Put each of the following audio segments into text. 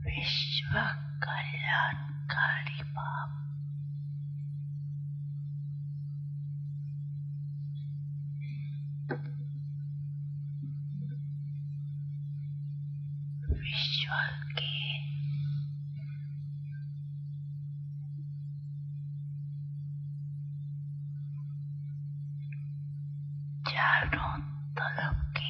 विश्व कल्याणकारी भाव विश्व के चारों तरफ के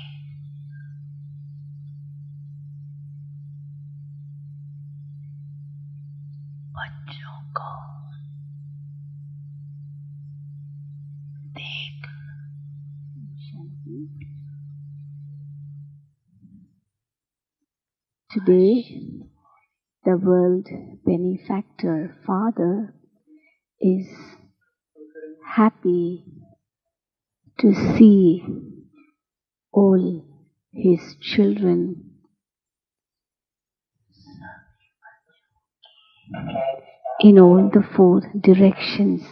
बच्चों को देख Today, the World Benefactor Father is happy to see all his children in all the four directions.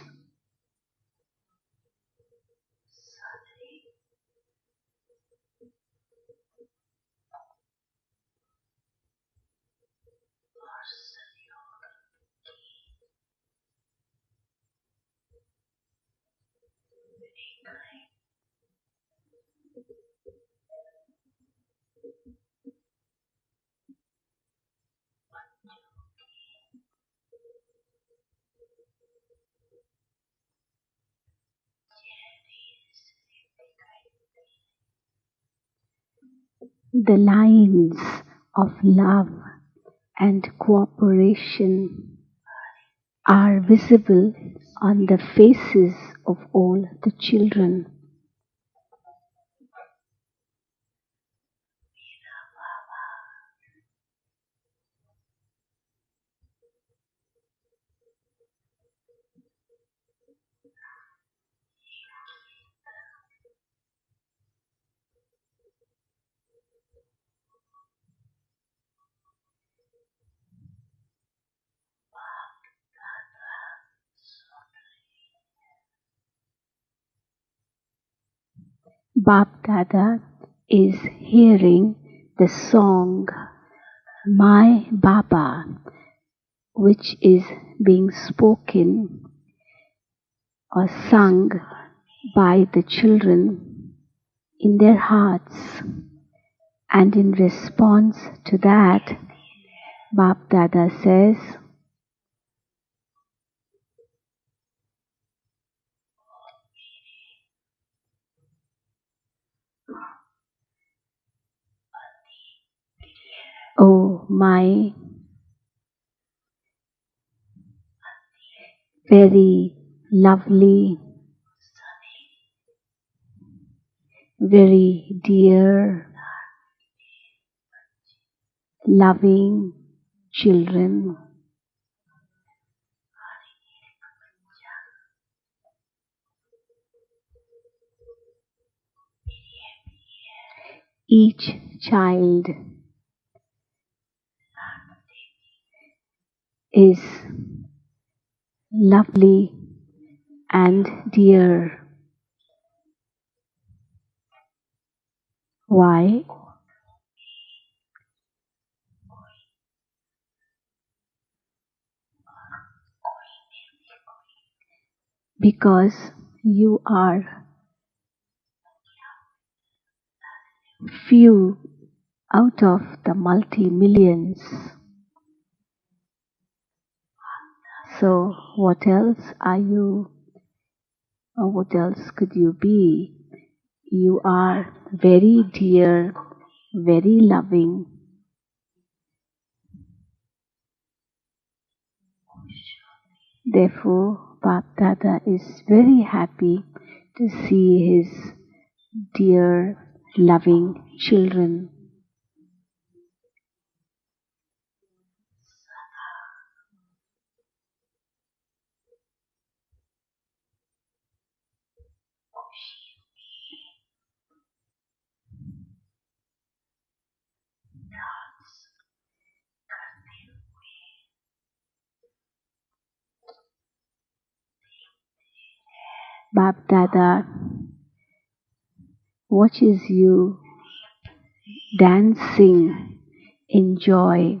The lines of love and cooperation are visible on the faces of all the children. Bap Dada is hearing the song My Baba, which is being spoken or sung by the children in their hearts. And in response to that, Bap Dada says, "Oh, my very lovely, very dear, loving children, each child is lovely and dear. Why? Because you are few out of the multi-millions. So what else are you, or what else could you be? You are very dear, very loving. Therefore, Bap Dada is very happy to see his dear, loving children. Bap Dada watches you dancing in joy,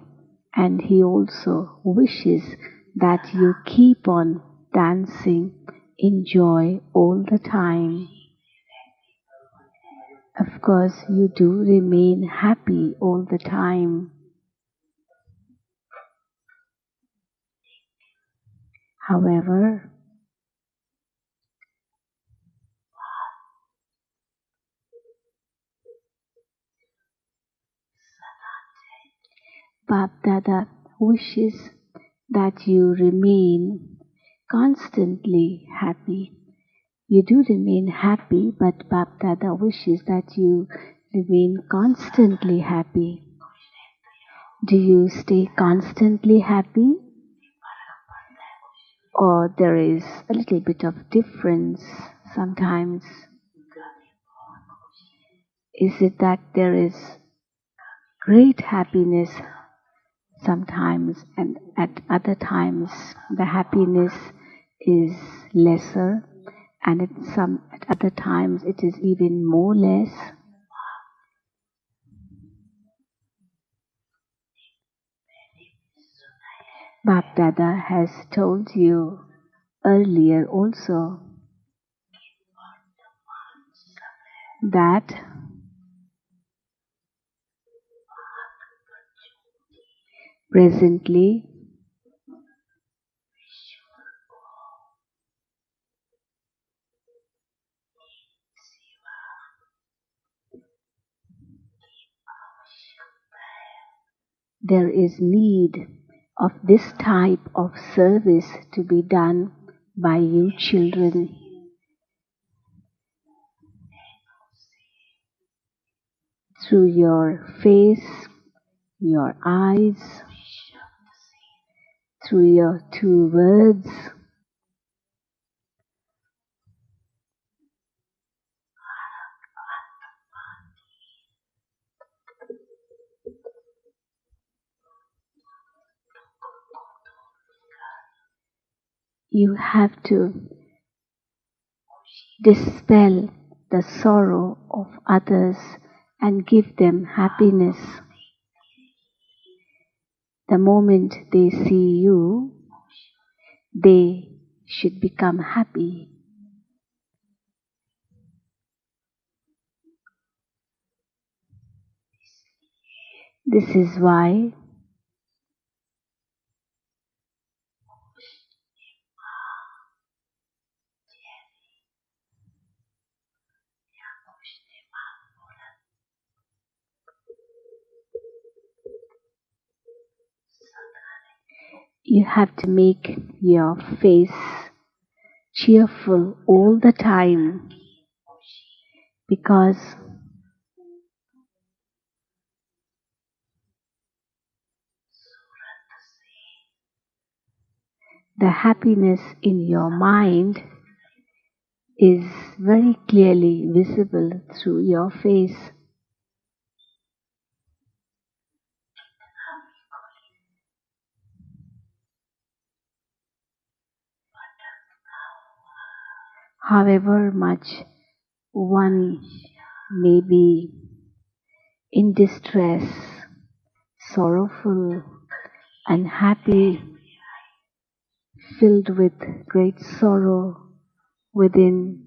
and he also wishes that you keep on dancing in joy all the time. Of course, you do remain happy all the time. However, Bap Dada wishes that you remain constantly happy. You do remain happy, but Bap Dada wishes that you remain constantly happy. Do you stay constantly happy? Or there is a little bit of difference sometimes? Is it that there is great happiness sometimes, and at other times the happiness is lesser, and at other times it is even more less? Bap Dada has told you earlier also that presently there is need of this type of service to be done by you children. Through your face, your eyes, through your two words, you have to dispel the sorrow of others and give them happiness. The moment they see you, they should become happy. This is why you have to make your face cheerful all the time, because the happiness in your mind is very clearly visible through your face. However much one may be in distress, sorrowful, unhappy, filled with great sorrow within,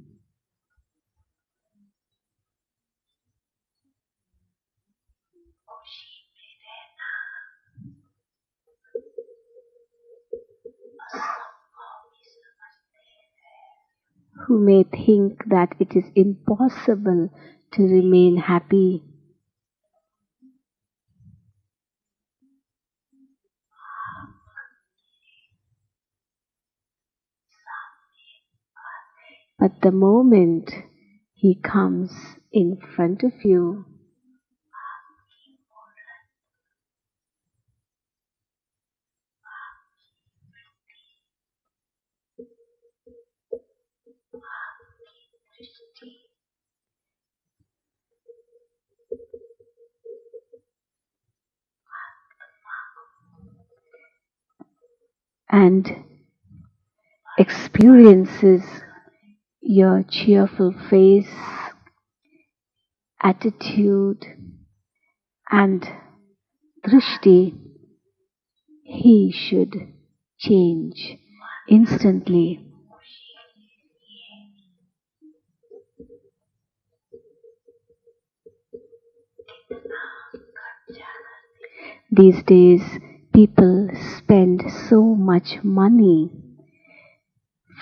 who may think that it is impossible to remain happy. But the moment he comes in front of you, and experiences your cheerful face, attitude, and drishti, he should change instantly. These days, people spend so much money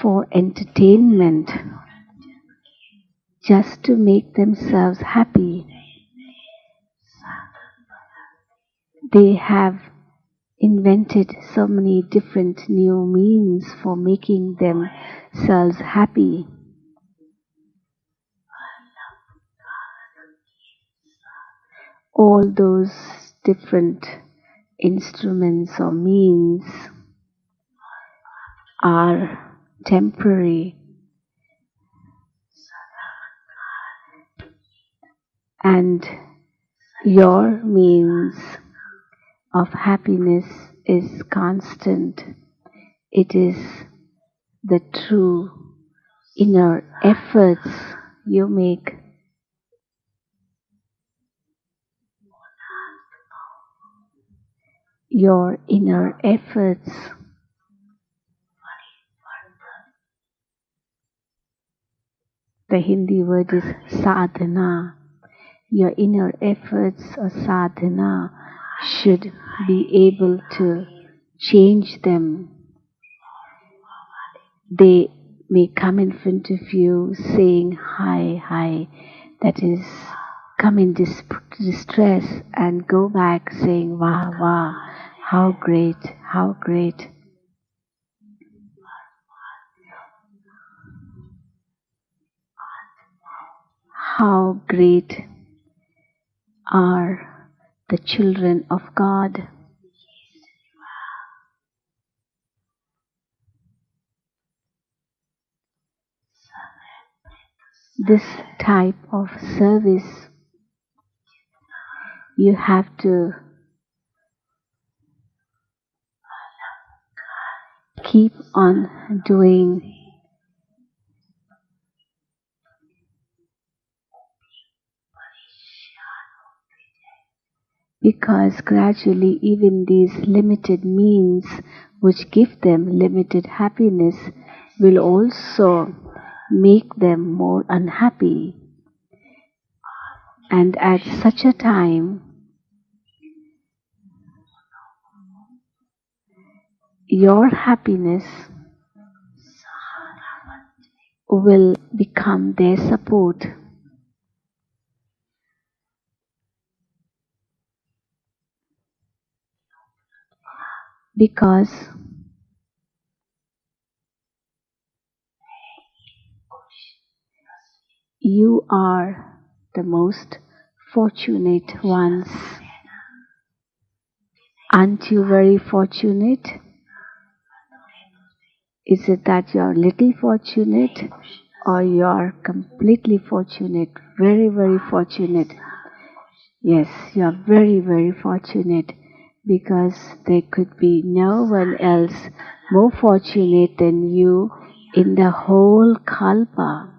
for entertainment just to make themselves happy. They have invented so many different new means for making themselves happy. All those different instruments or means are temporary, and your means of happiness is constant. It is the true inner efforts you make. Your inner efforts. The Hindi word is sadhana. Your inner efforts or sadhana should be able to change them. They may come in front of you saying hi, hi, that is, come in distress and go back saying wow, wow, how great, how great. How great are the children of God. This type of service you have to keep on doing. Because gradually even these limited means which give them limited happiness will also make them more unhappy. And at such a time, your happiness will become their support. Because you are the most fortunate ones. Aren't you very fortunate? Is it that you're little fortunate or you're completely fortunate? Very, very fortunate. Yes, you're very, very fortunate because there could be no one else more fortunate than you in the whole Kalpa.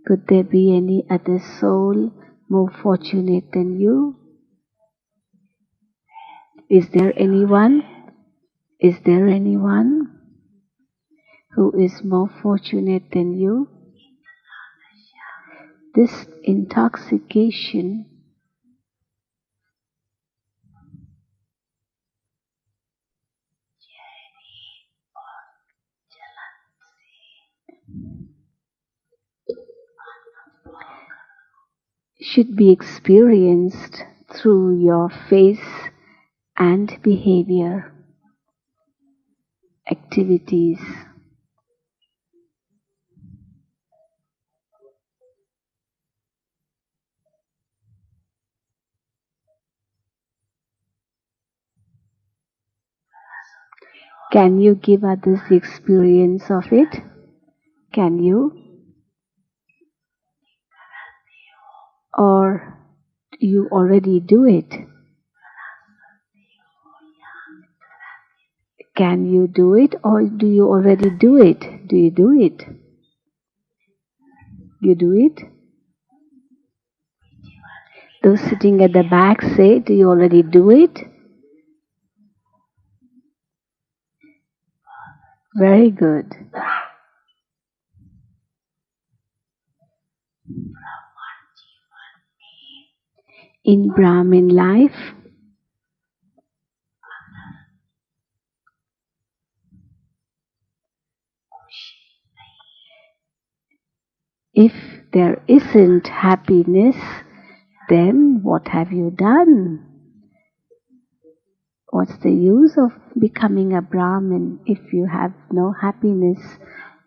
Could there be any other soul more fortunate than you? Is there anyone? Is there anyone who is more fortunate than you? This intoxication should be experienced through your face and behavior, activities. Can you give others the experience of it? Can you? Or you already do it? Can you do it or do you already do it? Do you do it? You do it? Those sitting at the back say, do you already do it? Very good. In Brahmin life, if there isn't happiness, then what have you done? What's the use of becoming a Brahmin if you have no happiness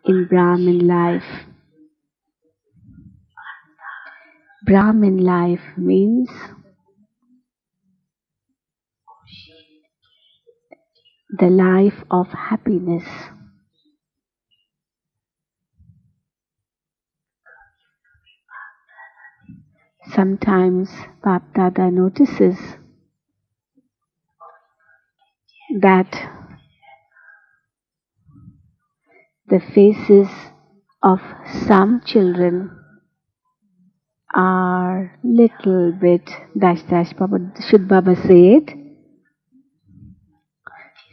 in Brahmin life? Brahmin life means the life of happiness. Sometimes Bapdada notices that the faces of some children are little bit dash dash. Baba, should Baba say it?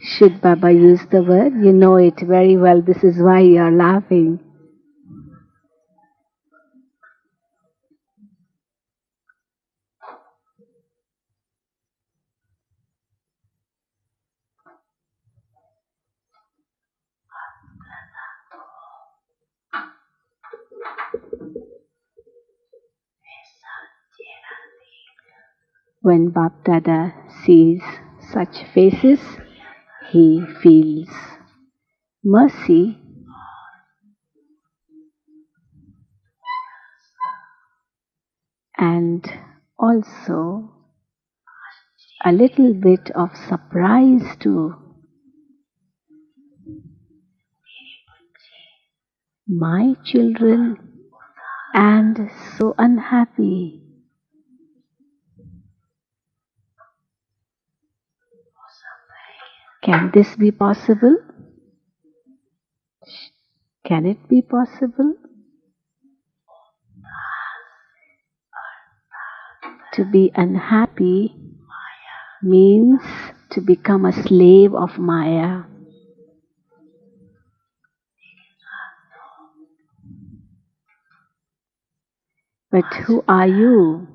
Should Baba use the word? You know it very well. This is why you are laughing. When Bapdada sees such faces, he feels mercy and also a little bit of surprise too. My children, and so unhappy. Can this be possible? Can it be possible? To be unhappy means to become a slave of Maya. But who are you?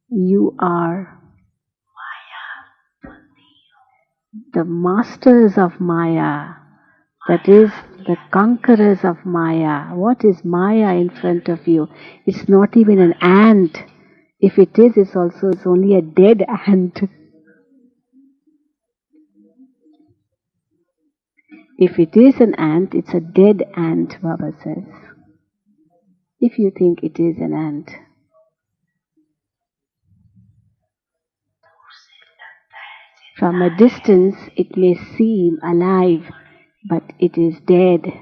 You are the masters of Maya. That is, the conquerors of Maya. What is Maya in front of you? It's not even an ant. If it is, it's only a dead ant. If it is an ant, it's a dead ant, Baba says. If you think it is an ant. From a distance, it may seem alive, but it is dead.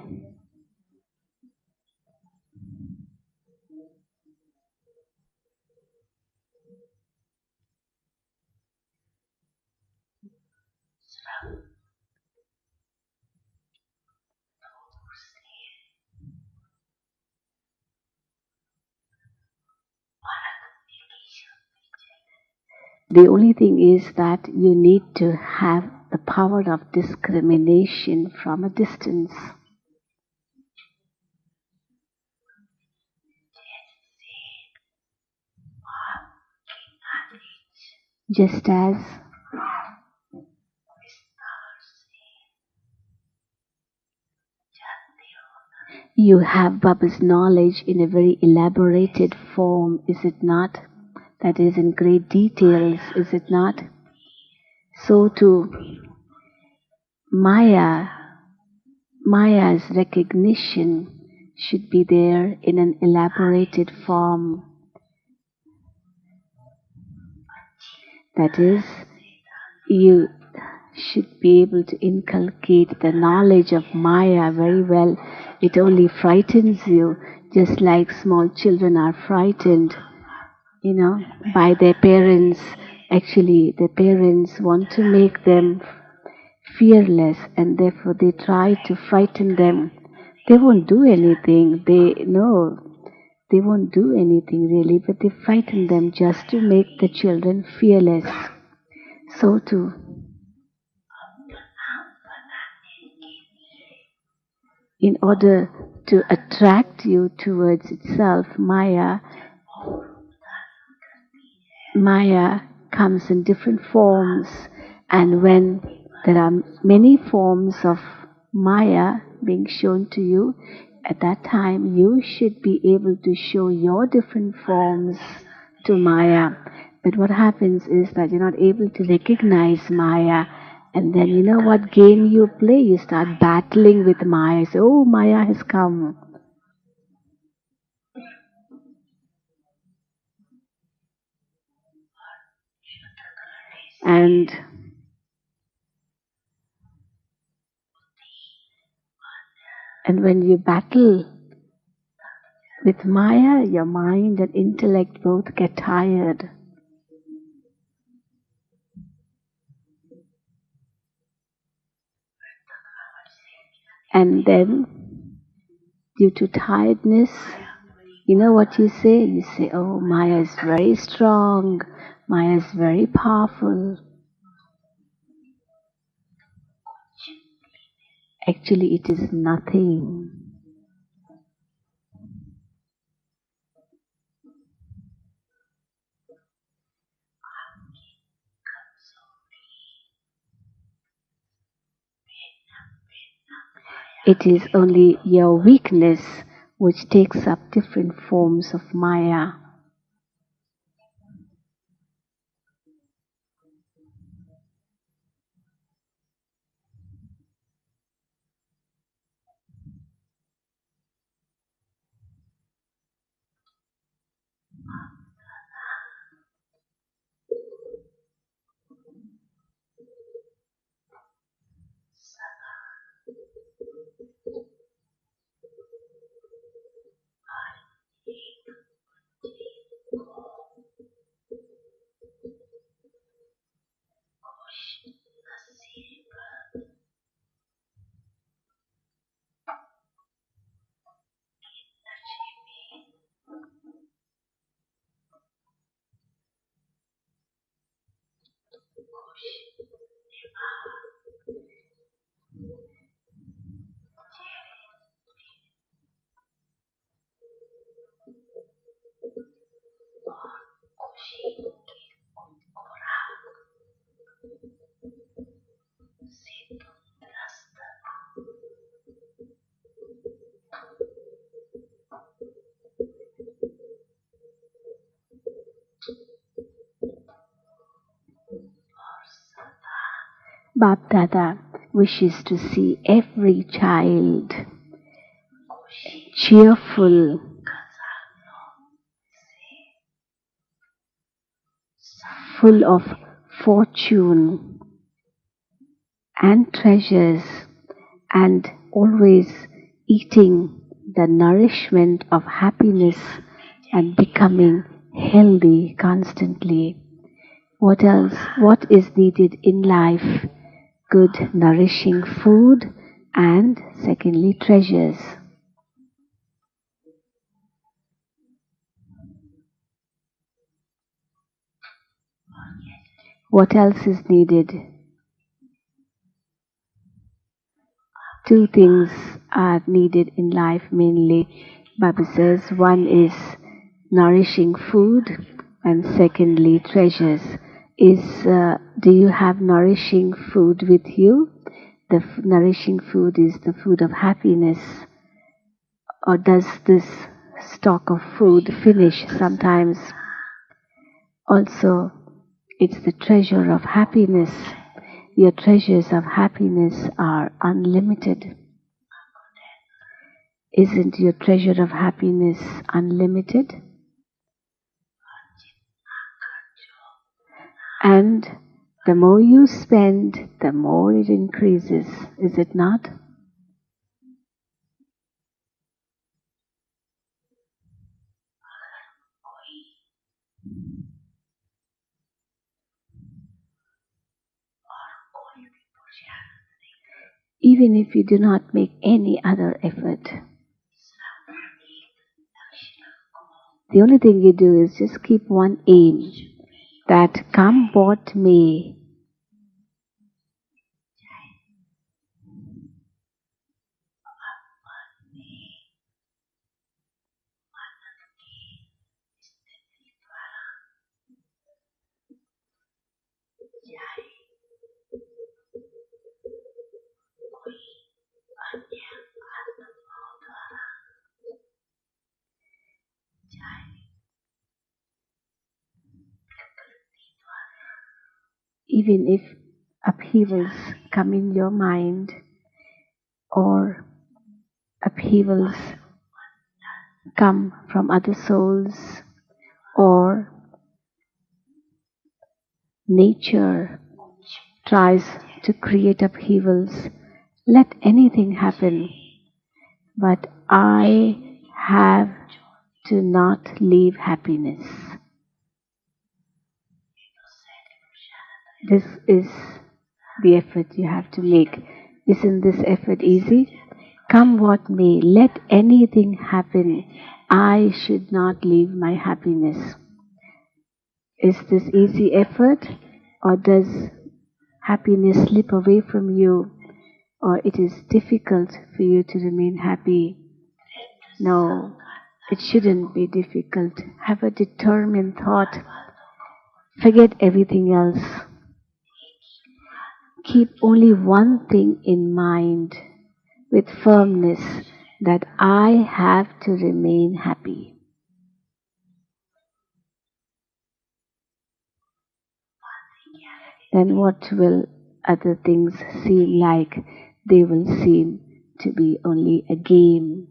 The only thing is that you need to have the power of discrimination from a distance. Just as you have Baba's knowledge in a very elaborated form, is it not? That is in great details, is it not? So too, Maya's recognition should be there in an elaborated form. That is, you should be able to inculcate the knowledge of Maya very well. It only frightens you, just like small children are frightened, by their parents. Actually, their parents want to make them fearless, and therefore they try to frighten them. They won't do anything. They won't do anything really, but they frighten them just to make the children fearless. So too, in order to attract you towards itself, Maya comes in different forms, and when there are many forms of Maya being shown to you, at that time you should be able to show your different forms to Maya. But what happens is that you're not able to recognize Maya, and then you know what game you play? You start battling with Maya. You say, oh, Maya has come. And when you battle with Maya, your mind and intellect both get tired. And then, due to tiredness, you know what you say? You say, oh, Maya is very strong, Maya is very powerful. Actually, it is nothing. It is only your weakness which takes up different forms of Maya. Bapdada wishes to see every child cheerful, full of fortune and treasures, and always eating the nourishment of happiness and becoming healthy constantly. What else? What is needed in life? Good, nourishing food, and secondly, treasures. What else is needed? Two things are needed in life mainly. Baba says one is nourishing food, and secondly, treasures. Do you have nourishing food with you? The nourishing food is the food of happiness. Or does this stock of food finish sometimes? Also, it's the treasure of happiness. Your treasures of happiness are unlimited. Isn't your treasure of happiness unlimited? And the more you spend, the more it increases, is it not? Even if you do not make any other effort. The only thing you do is just keep one aim, that come what may, even if upheavals come in your mind or upheavals come from other souls or nature tries to create upheavals, let anything happen. But I have to not leave happiness. This is the effort you have to make. Isn't this effort easy? Come what may, let anything happen. I should not leave my happiness. Is this easy effort, or does happiness slip away from you, or it is difficult for you to remain happy? No, it shouldn't be difficult. Have a determined thought. Forget everything else. Keep only one thing in mind with firmness, that I have to remain happy. Then what will other things seem like? They will seem to be only a game.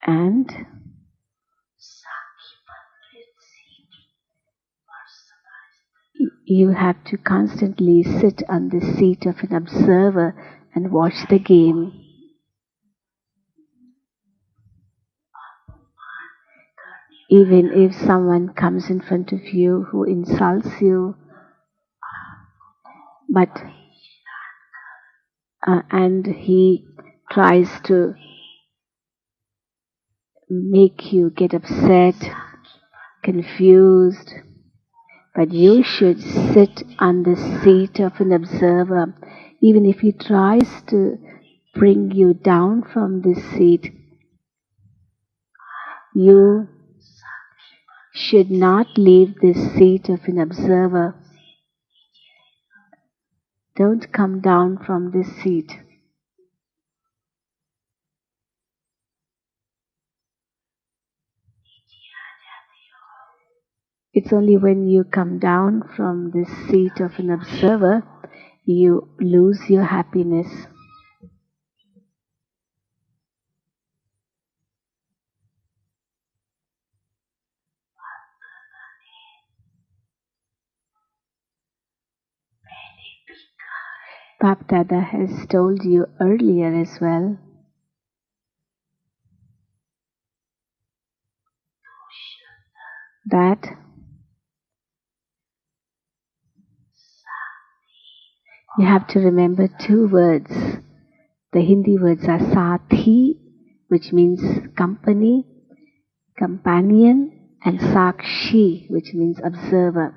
And you have to constantly sit on the seat of an observer and watch the game. Even if someone comes in front of you who insults you, but and he tries to make you get upset, confused, but you should sit on the seat of an observer. Even if he tries to bring you down from this seat, you should not leave this seat of an observer. Don't come down from this seat. It's only when you come down from this seat of an observer, you lose your happiness. Bap Dada has told you earlier as well that you have to remember two words. The Hindi words are Sathi, which means company, companion, and Sakshi, which means observer.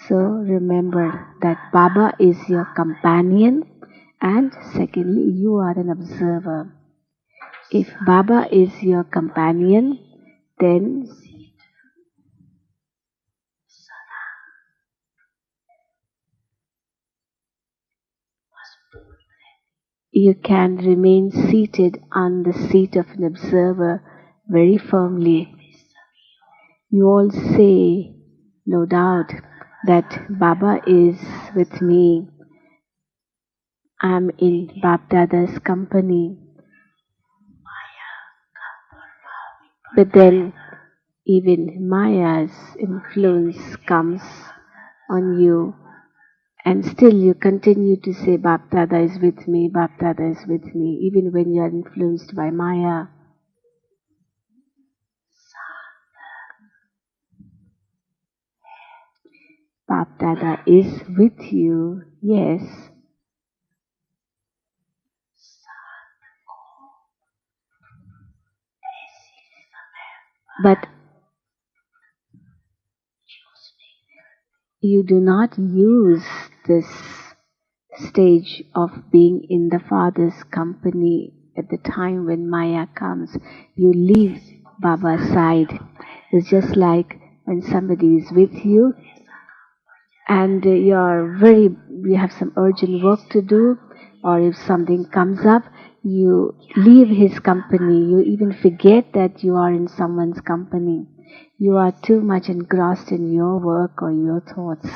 So remember that Baba is your companion, and secondly, you are an observer. If Baba is your companion, then you can remain seated on the seat of an observer very firmly. You all say, no doubt, that Baba is with me. I'm in Bap Dada's company. But then even Maya's influence comes on you, and still you continue to say, Bap Dada is with me, Bap Dada is with me, even when you are influenced by Maya. Bap Dada is with you, yes. But you do not use this stage of being in the Father's company at the time when Maya comes. You leave Baba's side. It's just like when somebody is with you and you have some urgent work to do, or if something comes up, you leave his company. You even forget that you are in someone's company. You are too much engrossed in your work or your thoughts.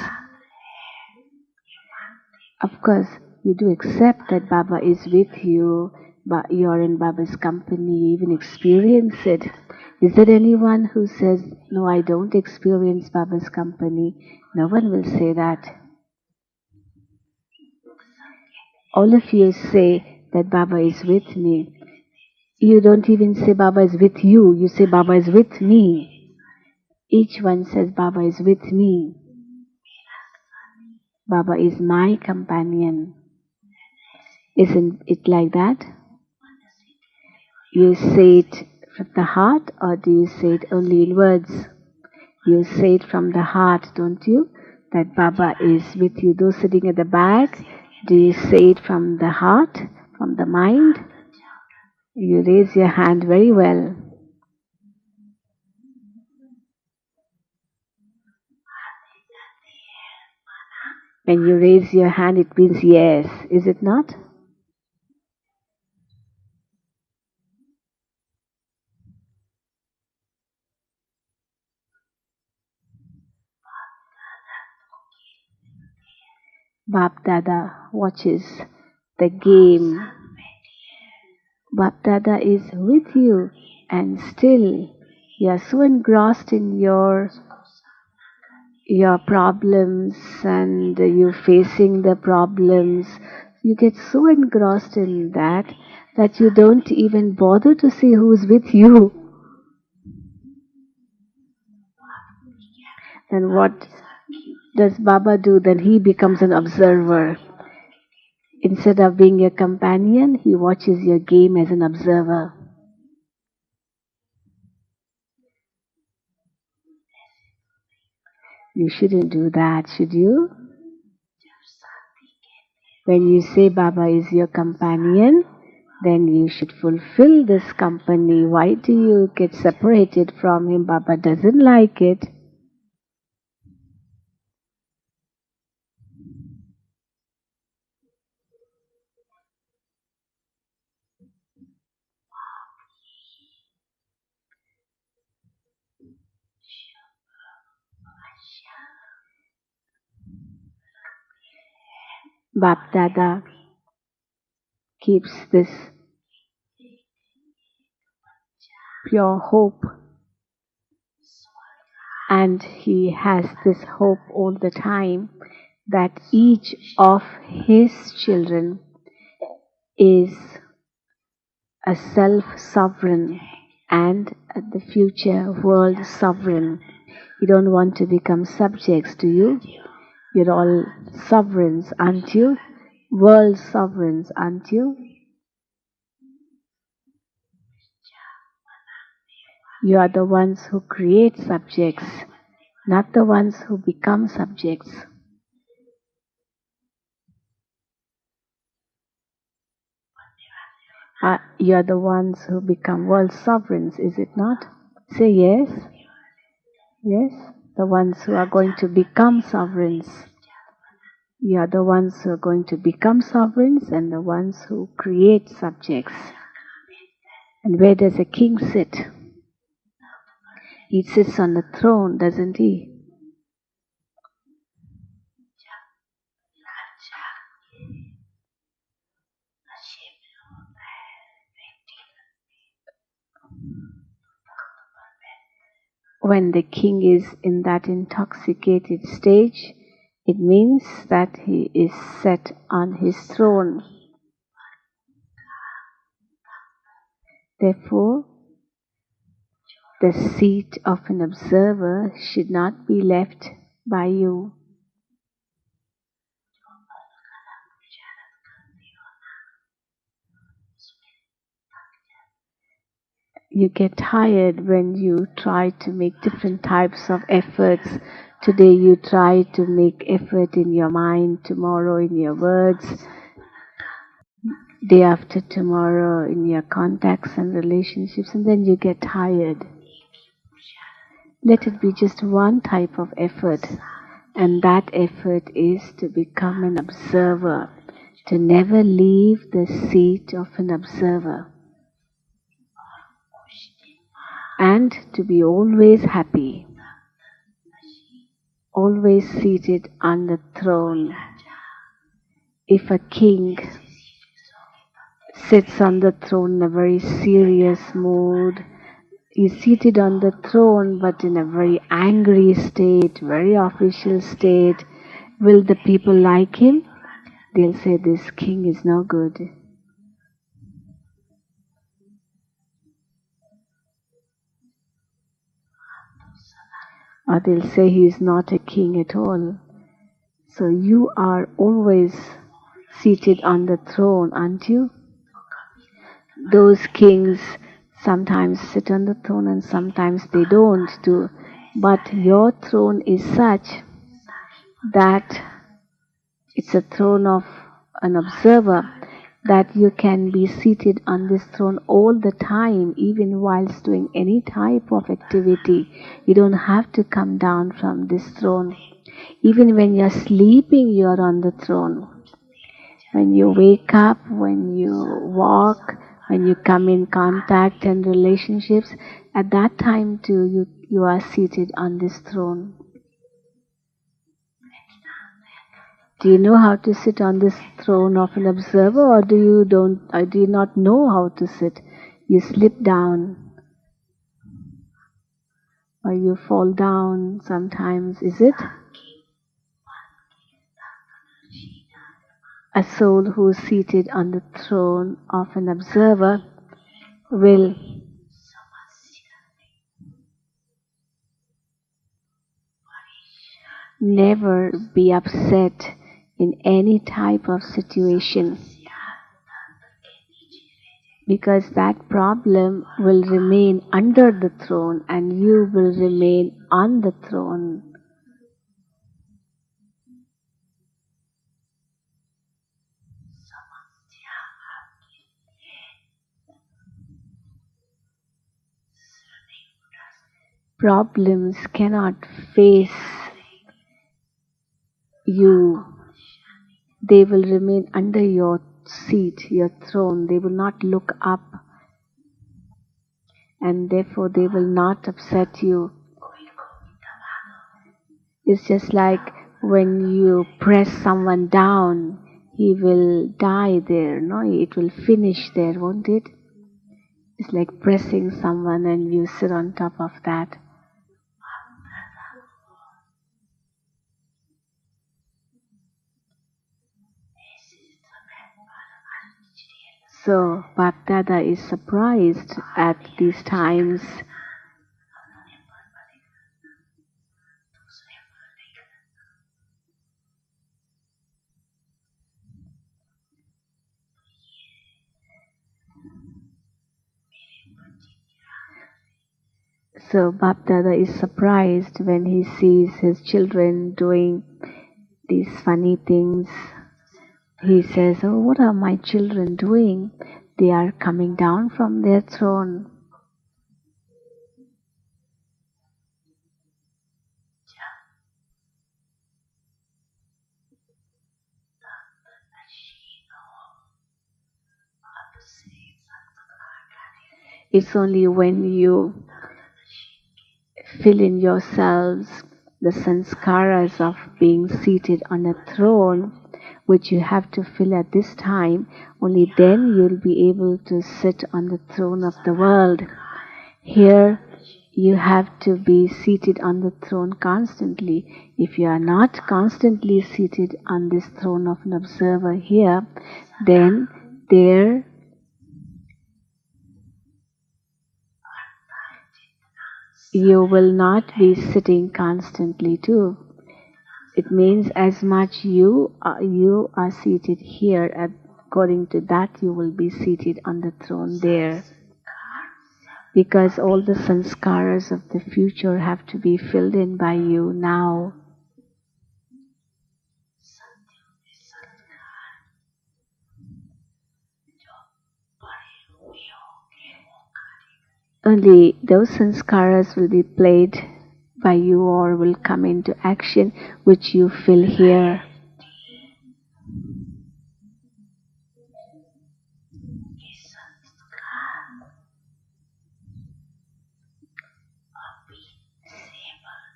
Of course, you do accept that Baba is with you, but you are in Baba's company, you even experience it. Is there anyone who says, no, I don't experience Baba's company? No one will say that. All of you say that Baba is with me. You don't even say Baba is with you, you say Baba is with me. Each one says Baba is with me. Baba is my companion. Isn't it like that? You say it from the heart, or do you say it only in words? You say it from the heart, don't you? That Baba is with you. Those sitting at the back, do you say it from the heart, from the mind? You raise your hand very well. When you raise your hand, it means yes, is it not? Bap Dada watches the game. Bap Dada is with you, and still you are so engrossed in your problems, and you facing the problems. You get so engrossed in that you don't even bother to see who's with you. Then what does Baba do? Then he becomes an observer. Instead of being your companion, he watches your game as an observer. You shouldn't do that, should you? When you say Baba is your companion, then you should fulfill this company. Why do you get separated from him? Baba doesn't like it. Bap Dada keeps this pure hope, and he has this hope all the time that each of his children is a self-sovereign and the future world sovereign. You don't want to become subjects, do you? You're all sovereigns, aren't you? World sovereigns, aren't you? You are the ones who create subjects, not the ones who become subjects. You are the ones who become world sovereigns, is it not? Say yes. Yes, the ones who are going to become sovereigns. You are the ones who are going to become sovereigns and the ones who create subjects. And where does a king sit? He sits on the throne, doesn't he? When the king is in that intoxicated stage, it means that he is set on his throne. Therefore, the seat of an observer should not be left by you. You get tired when you try to make different types of efforts. Today you try to make effort in your mind, tomorrow in your words, day after tomorrow in your contacts and relationships, and then you get tired. Let it be just one type of effort, and that effort is to become an observer, to never leave the seat of an observer, and to be always happy, always seated on the throne. If a king sits on the throne in a very serious mood, he's seated on the throne but in a very angry state, very official state, will the people like him? They'll say, this king is no good. Or they'll say he is not a king at all. So you are always seated on the throne, aren't you? Those kings sometimes sit on the throne and sometimes they don't do. But your throne is such that it's a throne of an observer, that you can be seated on this throne all the time, even whilst doing any type of activity. You don't have to come down from this throne. Even when you're sleeping, you're on the throne. When you wake up, when you walk, when you come in contact and relationships, at that time too you are seated on this throne. Do you know how to sit on this throne of an observer, or do you not know how to sit? You slip down, or you fall down sometimes, is it? A soul who is seated on the throne of an observer will never be upset in any type of situation, because that problem will remain under the throne and you will remain on the throne. Problems cannot face you. They will remain under your seat, your throne. They will not look up, and therefore they will not upset you. It's just like when you press someone down, he will die there, no? It will finish there, won't it? It's like pressing someone and you sit on top of that. So Bapdada is surprised at these times. So Bapdada is surprised when he sees his children doing these funny things. He says, oh, what are my children doing? They are coming down from their throne. It's only when you fill in yourselves the sanskaras of being seated on a throne, which you have to fill at this time, only then you'll be able to sit on the throne of the world. Here you have to be seated on the throne constantly. If you are not constantly seated on this throne of an observer here, then there you will not be sitting constantly too. It means as much you are seated here, according to that you will be seated on the throne there. because all the sanskaras of the future have to be filled in by you now. Only those sanskaras will be played by you or will come into action which you feel here.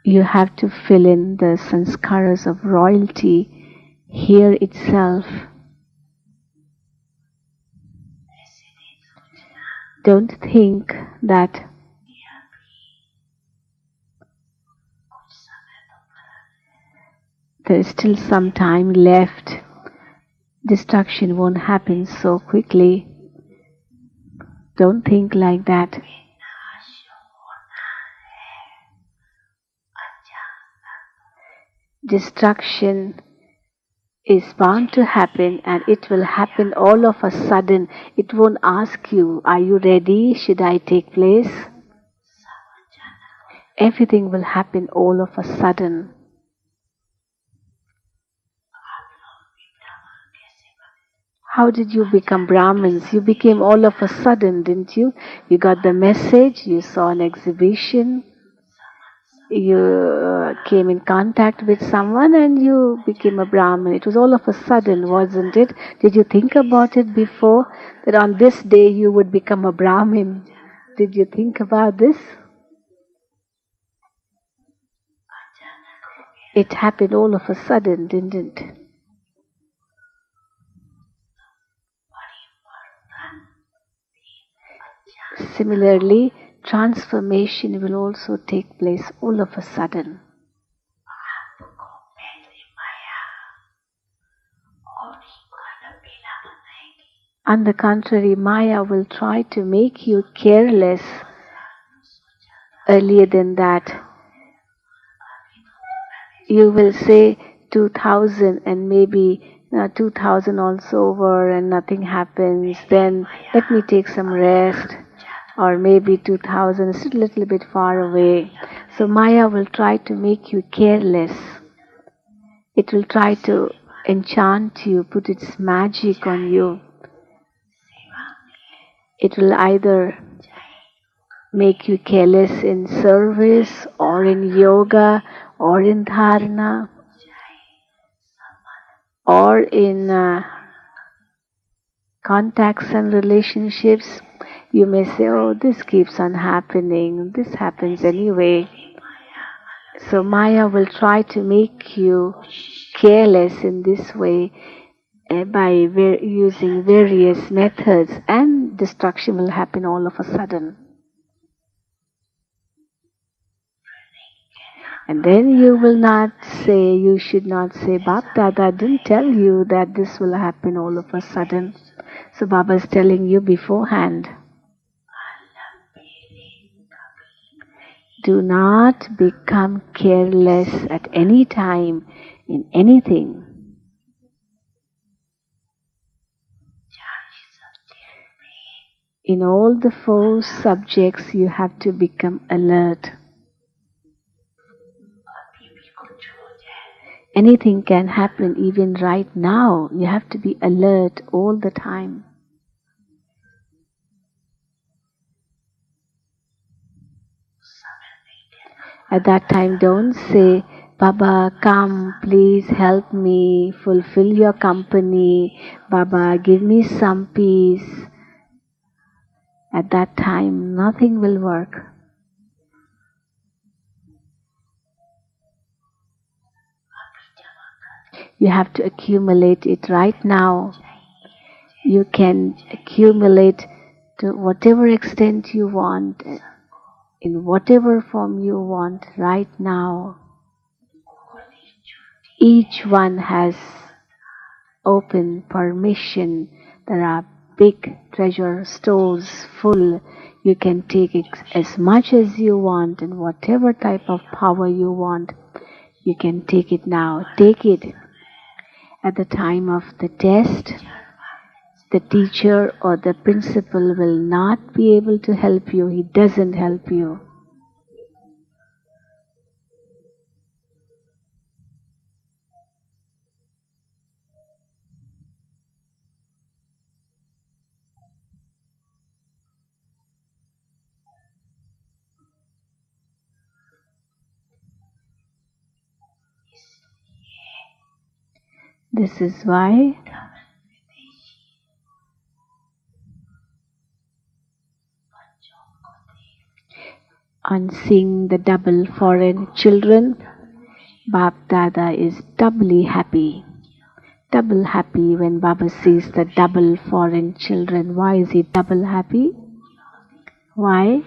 You have to fill in the sanskaras of royalty here itself. Don't think that there is still some time left. Destruction won't happen so quickly. Don't think like that. Destruction is bound to happen, and it will happen all of a sudden. It won't ask you, are you ready? Should I take place? Everything will happen all of a sudden. How did you become Brahmins? You became all of a sudden, didn't you? You got the message, you saw an exhibition, you came in contact with someone and you became a Brahmin. It was all of a sudden, wasn't it? Did you think about it before? That on this day you would become a Brahmin? Did you think about this? It happened all of a sudden, didn't it? Similarly, transformation will also take place all of a sudden. On the contrary, Maya will try to make you careless earlier than that. You will say 2000 and maybe 2000 also over and nothing happens, then let me take some rest. Or maybe 2000 is a little bit far away. So Maya will try to make you careless. It will try to enchant you, put its magic on you. It will either make you careless in service or in yoga or in dharana or in contacts and relationships. You may say, oh, this keeps on happening, this happens anyway. So Maya will try to make you careless in this way by using various methods, and destruction will happen all of a sudden. And then you will not say, you should not say, Baba didn't tell you that this will happen all of a sudden. So Baba is telling you beforehand. Do not become careless at any time in anything. In all the 4 subjects you have to become alert. Anything can happen even right now. You have to be alert all the time. At that time, don't say, Baba, come, please help me, fulfill your company. Baba, give me some peace. At that time, nothing will work. You have to accumulate it right now. You can accumulate to whatever extent you want, in whatever form you want right now. Each one has open permission. There are big treasure stores full. You can take as much as you want and whatever type of power you want. You can take it now. Take it at the time of the test. the teacher or the principal will not be able to help you. He doesn't help you. This is why on seeing the double foreign children, Bap Dada is doubly happy. Double happy when Baba sees the double foreign children. Why is he double happy? Why?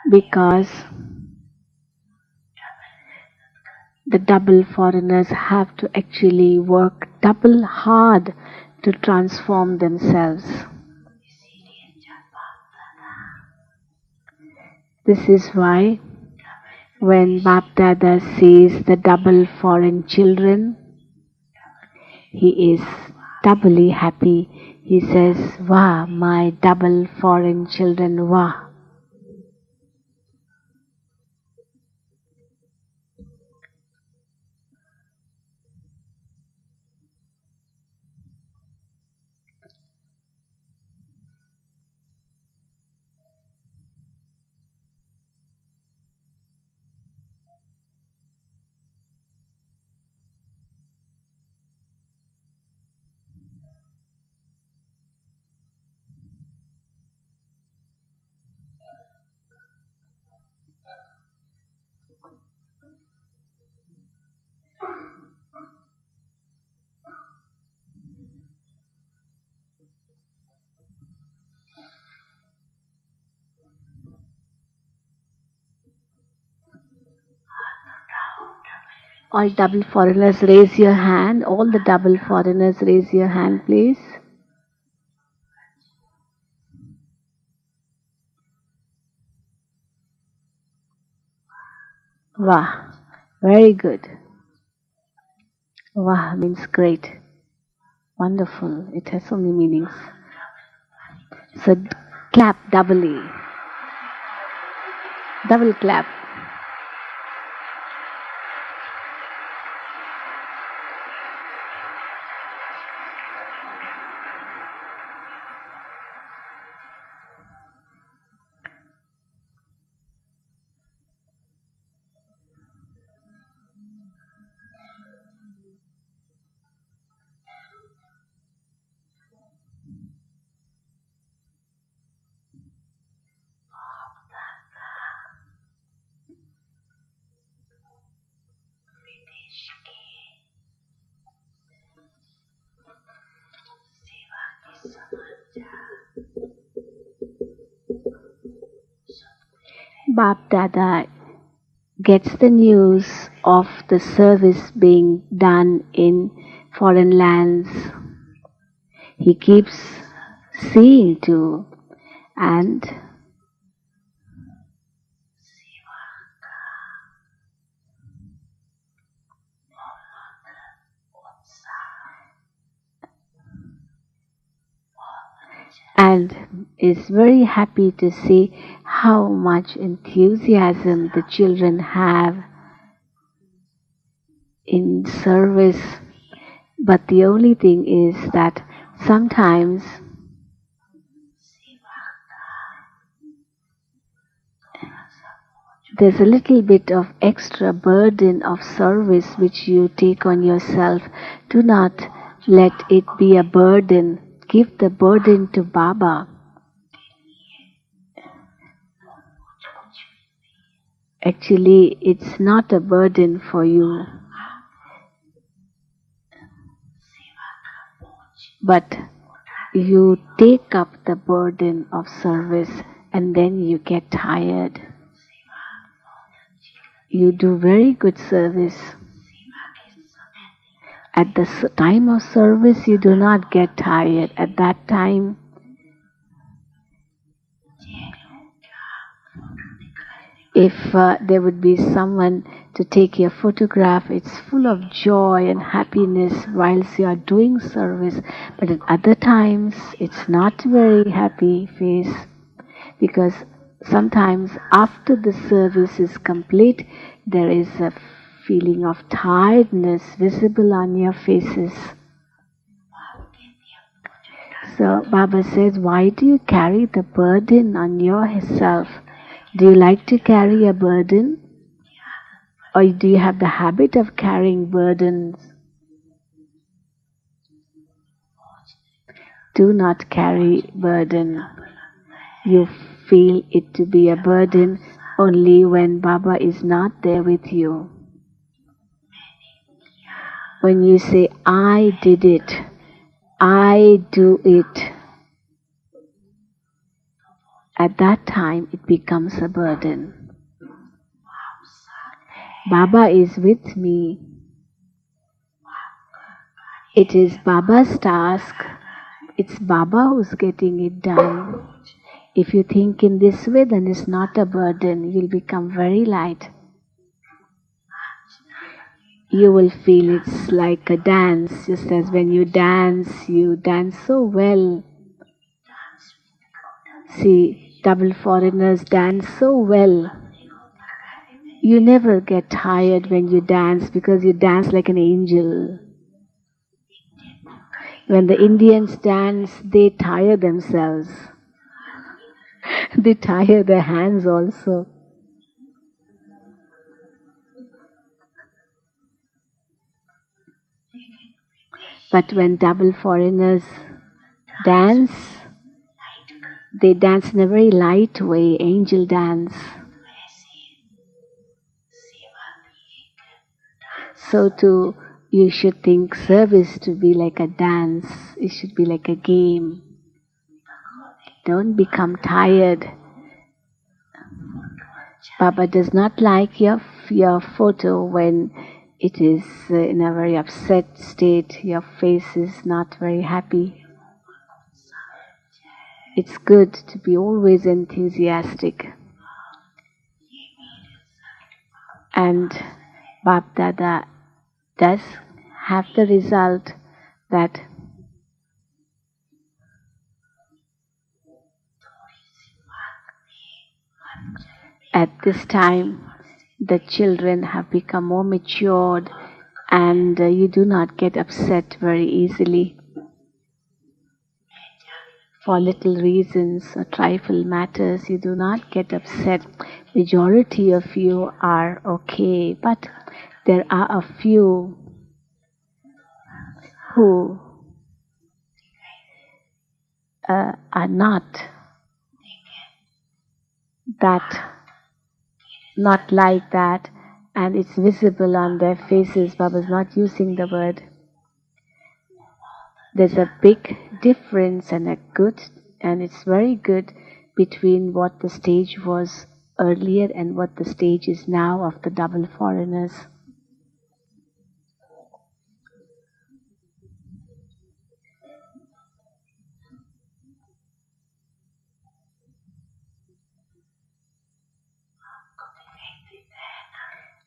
Because the double foreigners have to actually work double hard to transform themselves. This is why when Bap Dada sees the double foreign children, he is doubly happy. He says, "Wah, my double foreign children, wah." All double foreigners raise your hand. All the double foreigners raise your hand, please. Wah, very good. Wah means great, wonderful. It has so many meanings. So clap doubly. Double clap. Bap Dada gets the news of the service being done in foreign lands. He keeps seeing to, and is very happy to see how much enthusiasm the children have in service. But the only thing is that sometimes there's a little bit of extra burden of service which you take on yourself. Do not let it be a burden. Give the burden to Baba. Actually, it's not a burden for you. But you take up the burden of service and then you get tired. You do very good service At the time of service, you do not get tired. At that time, if there would be someone to take your photograph, it's full of joy and happiness whilst you are doing service. But at other times, it's not very happy face, because sometimes after the service is complete, there is a feeling of tiredness visible on your faces. So Baba says, why do you carry the burden on yourself? Do you like to carry a burden? Or do you have the habit of carrying burdens? Do not carry burden. You feel it to be a burden only when Baba is not there with you. When you say, I did it, I do it, at that time it becomes a burden. Baba is with me. It is Baba's task. It's Baba who's getting it done. If you think in this way, then it's not a burden. You'll become very light. You will feel it's like a dance. Just as when you dance so well. See, double foreigners dance so well. You never get tired when you dance because you dance like an angel. When the Indians dance, they tire themselves. They tire their hands also. But when double foreigners dance, they dance in a very light way, angel dance. So too, you should think service to be like a dance. It should be like a game. Don't become tired. Baba does not like your photo when it is in a very upset state. Your face is not very happy. It's good to be always enthusiastic. And Bap Dada does have the result that at this time the children have become more matured and you do not get upset very easily for little reasons or trifle matters. You do not get upset. Majority of you are okay, but there are a few who are not like that, and it's visible on their faces. Baba's not using the word. There's a big difference and it's very good between what the stage was earlier and what the stage is now of the double foreigners.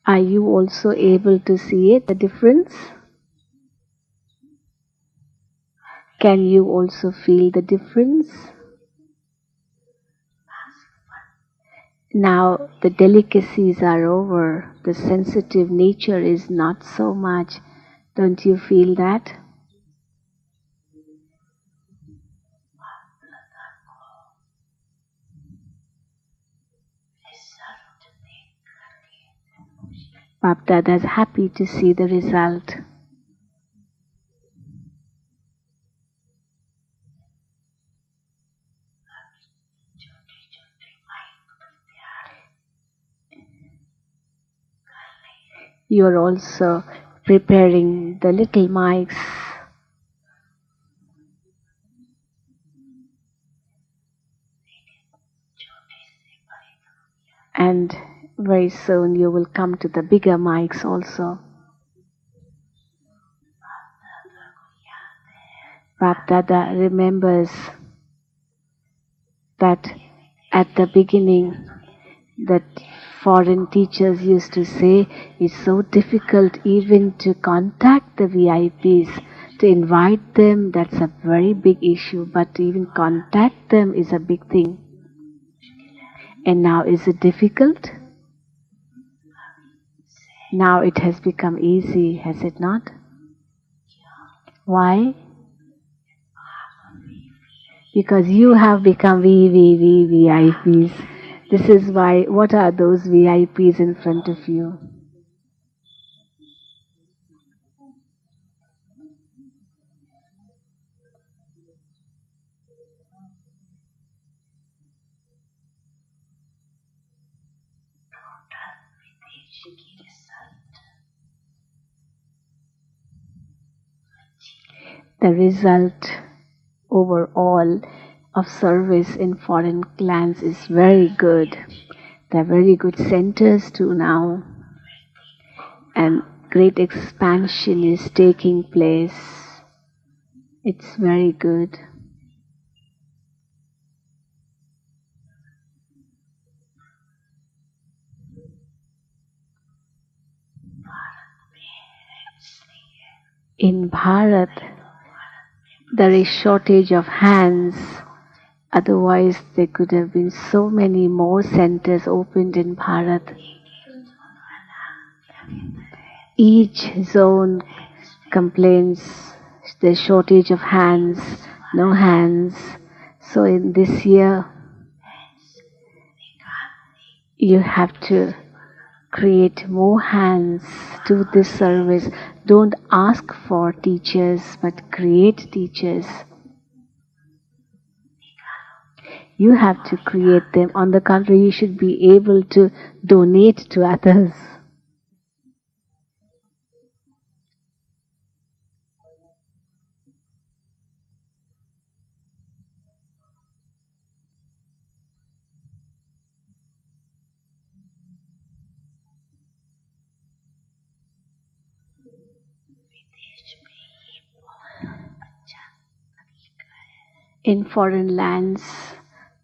Are you also able to see it, the difference? Can you also feel the difference? Now the delicacies are over, the sensitive nature is not so much. Don't you feel that? Bap Dada is happy to see the result. You are also preparing the little mics. And very soon you will come to the bigger mics also. Bapdada remembers that at the beginning that foreign teachers used to say it's so difficult even to contact the VIPs, to invite them, that's a very big issue, but to even contact them is a big thing. And now is it difficult? Now it has become easy, has it not? Why? Because you have become VIPs. This is why, what are those VIPs in front of you? The result overall of service in foreign lands is very good. There are very good centers too now, and great expansion is taking place. It's very good. In Bharat, there is shortage of hands. Otherwise, there could have been so many more centers opened in Bharat. Each zone complains the shortage of hands, no hands. So in this year, you have to create more hands to this service. Don't ask for teachers, but create teachers. You have to create them. On the contrary, you should be able to donate to others. In foreign lands,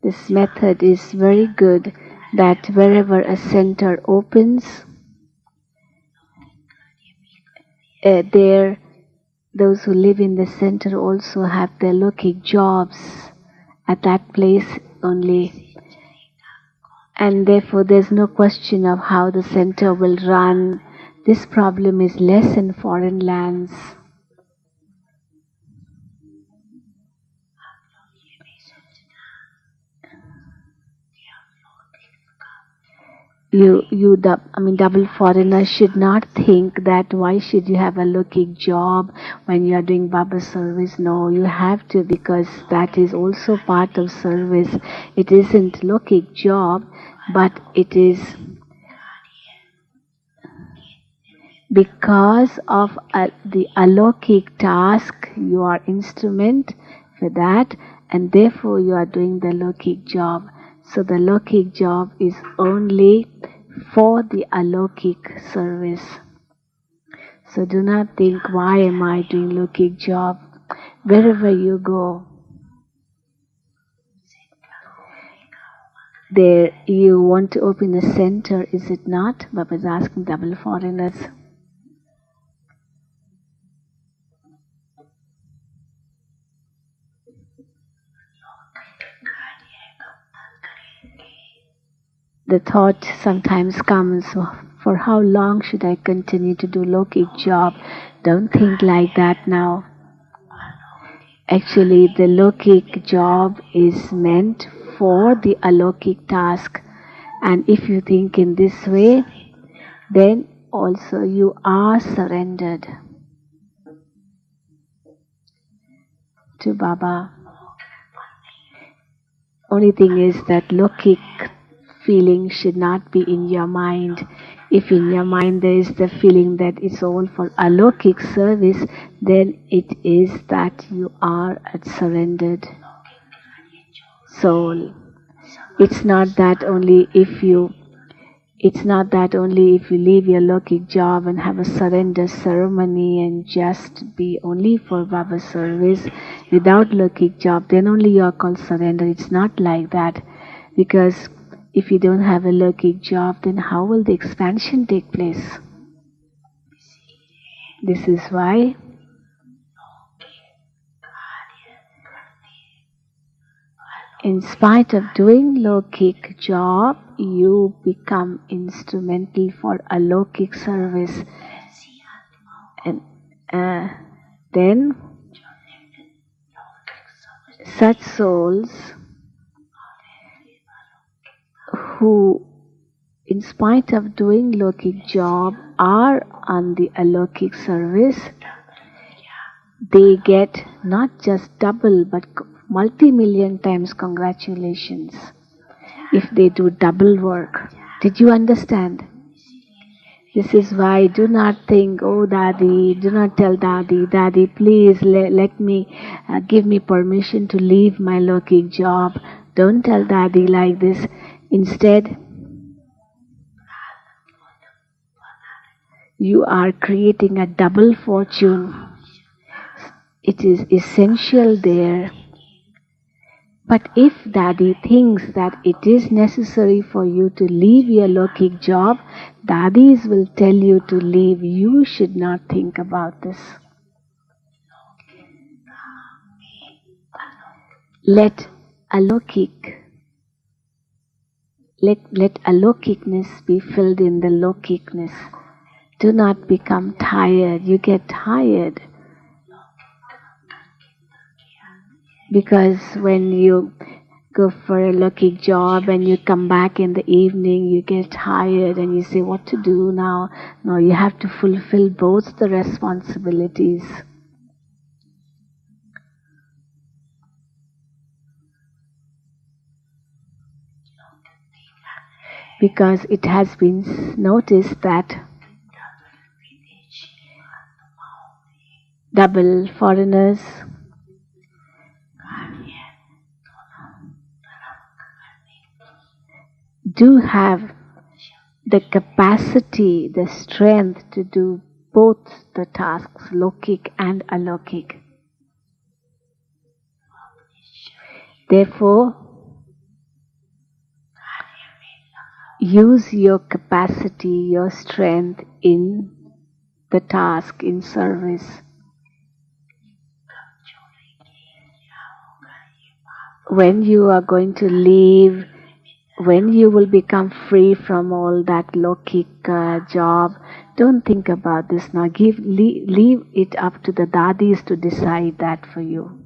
this method is very good, that wherever a center opens, there those who live in the center also have their locking jobs at that place only. And therefore there's no question of how the center will run. This problem is less in foreign lands. Double foreigners should not think that why should you have a looking job when you are doing Baba service. No, you have to, because that is also part of service. It isn't looking job, but it is because of the alokik task. You are instrument for that, and therefore you are doing the locking job. So the locking job is only for the alokik service. So do not think, why am I doing locking job? Wherever you go, there you want to open a center, is it not? Baba is asking double foreigners. The thought sometimes comes, for how long should I continue to do locking job? Don't think like that now. Actually, the locking job is meant for the alokik task. And if you think in this way, then also you are surrendered to Baba. Only thing is that locking feeling should not be in your mind. If in your mind there is the feeling that it's all for alokik service, then it is that you are a surrendered soul. It's not that only if you It's not that only if you leave your Lokik job and have a surrender ceremony and just be only for Baba's service without Lokik job, then only you are called surrender. It's not like that. Because if you don't have a Lokik job, then how will the expansion take place? This is why in spite of doing Lokik job, you become instrumental for a Lokik service. And then such souls who, in spite of doing Lokik job, are on the alokik service, they get not just double but multi-million times congratulations if they do double work. Did you understand? This is why do not think, oh Dadi, do not tell Dadi, Dadi please let me, give me permission to leave my Lokik job. Don't tell Dadi like this. Instead, you are creating a double fortune. It is essential there. But if Dadi thinks that it is necessary for you to leave your Lokik job, Dadis will tell you to leave. You should not think about this. Let alokikness be filled in the lokikness. Do not become tired. You get tired. Because when you go for a Lokik job and you come back in the evening, you get tired and you say, what to do now? No, you have to fulfill both the responsibilities. Because it has been noticed that double foreigners do have the capacity, the strength to do both the tasks, Lokik and Alokik. Therefore, use your capacity, your strength in the task, in service. When you are going to leave, when you will become free from all that Lokik job, don't think about this now. Leave it up to the Dadis to decide that for you.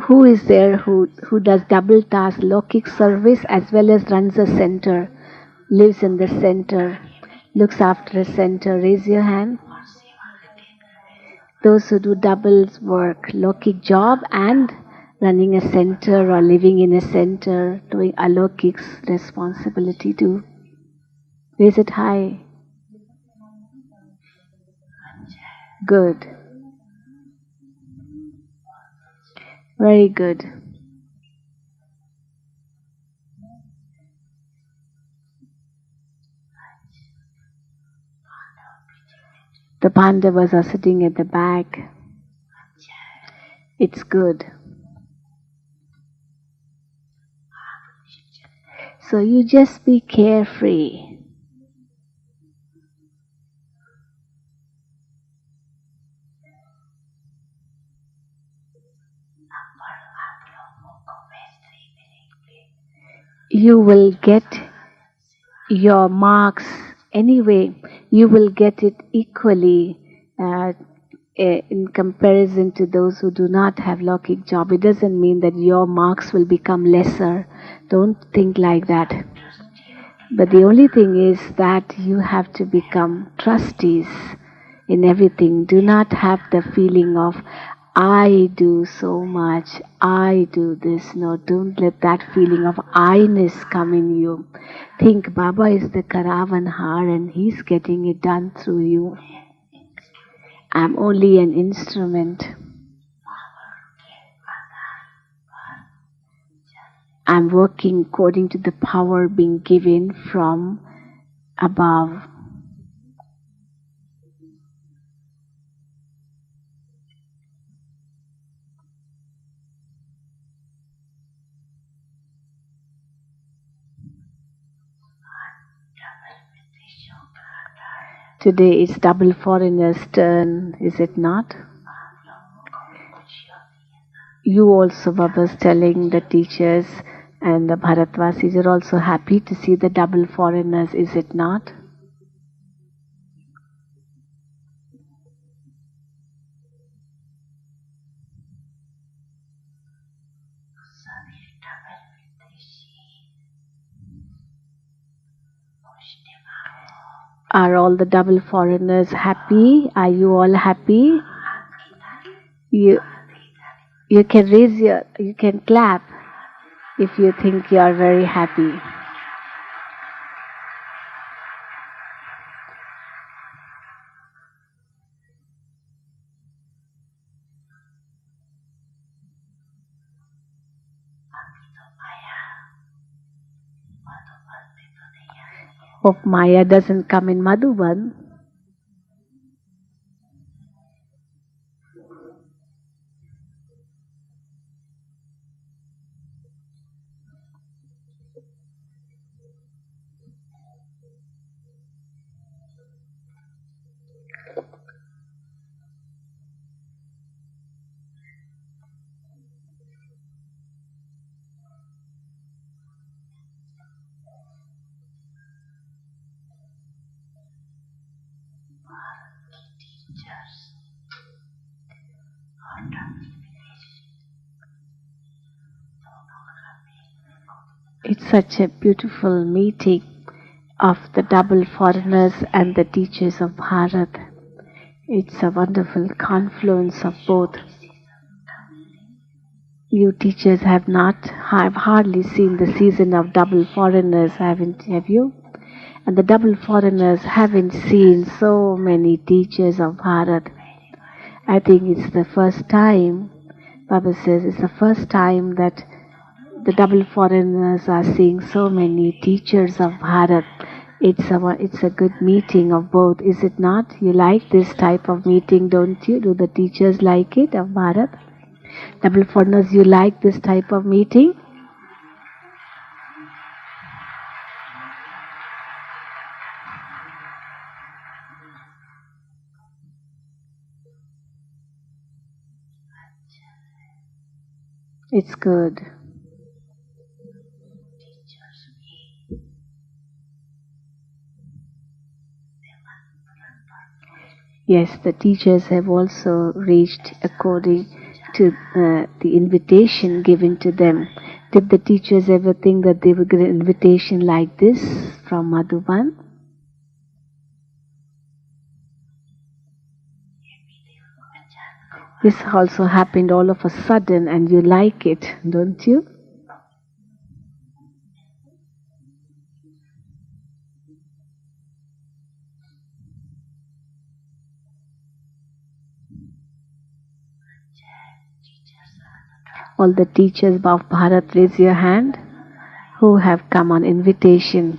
Who is there who does double task, Lokik service as well as runs a center, lives in the center, looks after a center? Raise your hand. Those who do double work, Lokik job and running a center or living in a center, doing Alokik's responsibility too. Raise it high. Good. Very good. The Pandavas are sitting at the back. It's good. So you just be carefree. You will get your marks anyway. You will get it equally in comparison to those who do not have Lokik job. It doesn't mean that your marks will become lesser. Don't think like that. But the only thing is that you have to become trustees in everything. Do not have the feeling of, I do so much, I do this. No, don't let that feeling of I-ness come in you. Think Baba is the Karavanhar and he's getting it done through you. I'm only an instrument. I'm working according to the power being given from above. Today it's double foreigner's turn, is it not? You also, Baba's telling the teachers and the Bharatvasis, you're also happy to see the double foreigners, is it not? Are all the double foreigners happy? Are you all happy? You can you can clap if you think you are very happy. Hope Maya doesn't come in Madhuban. It's such a beautiful meeting of the double foreigners and the teachers of Bharat. It's a wonderful confluence of both. You teachers have hardly seen the season of double foreigners, have you? And the double foreigners haven't seen so many teachers of Bharat. I think it's the first time, Baba says, it's the first time that the double foreigners are seeing so many teachers of Bharat. It's a good meeting of both, is it not? You like this type of meeting, don't you? Do the teachers like it of Bharat? Double foreigners, you like this type of meeting? It's good. Yes, the teachers have also reached according to the invitation given to them. Did the teachers ever think that they would get an invitation like this from Madhuban? This also happened all of a sudden and you like it, don't you? All the teachers of Bharat, raise your hand, who have come on invitation.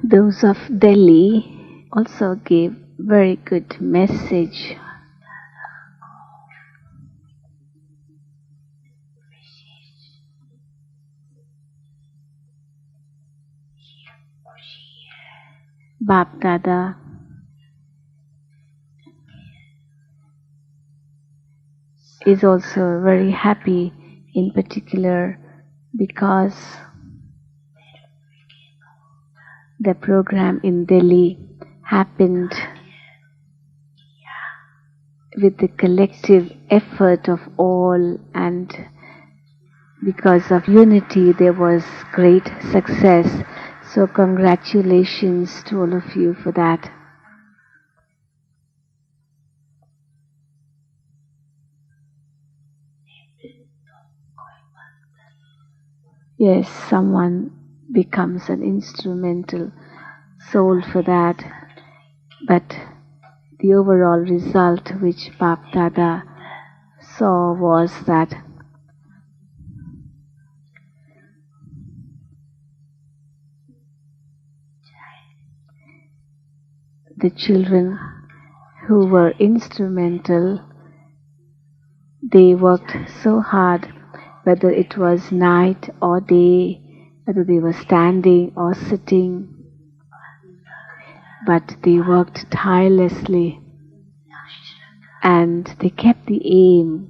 Those of Delhi also gave very good message. Bap Dada is also very happy, in particular because the program in Delhi happened with the collective effort of all, and because of unity there was great success. So congratulations to all of you for that. Yes, someone becomes an instrumental soul for that, but the overall result which Bap Dada saw was that the children who were instrumental, they worked so hard, whether it was night or day, whether they were standing or sitting, but they worked tirelessly and they kept the aim.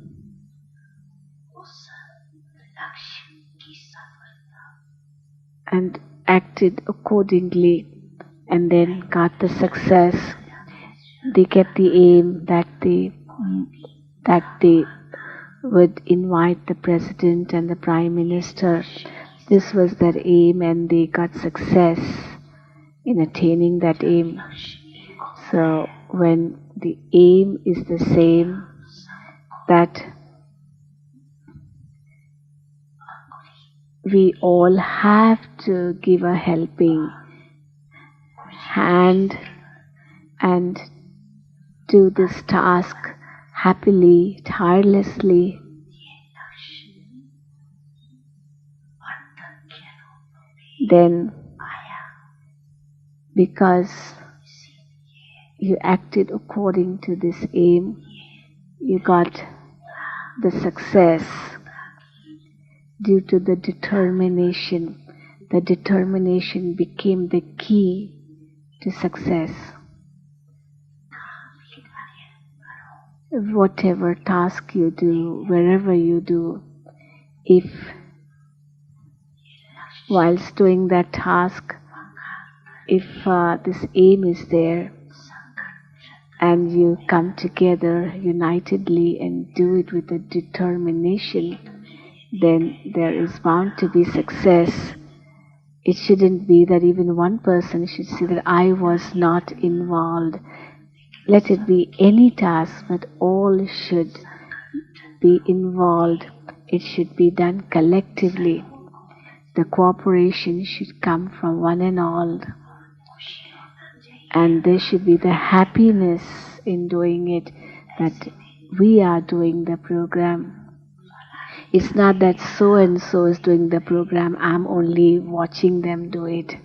And acted accordingly and then got the success. They kept the aim that they would invite the President and the Prime Minister. This was their aim and they got success in attaining that aim. So when the aim is the same, that we all have to give a helping hand and do this task happily, tirelessly, then because you acted according to this aim, you got the success due to the determination. The determination became the key to success. Whatever task you do, wherever you do, if whilst doing that task, if this aim is there and you come together unitedly and do it with a determination, then there is bound to be success. It shouldn't be that even one person should say that I was not involved. Let it be any task, but all should be involved. It should be done collectively. The cooperation should come from one and all. And there should be the happiness in doing it, that we are doing the program. It's not that so and so is doing the program, I'm only watching them do it.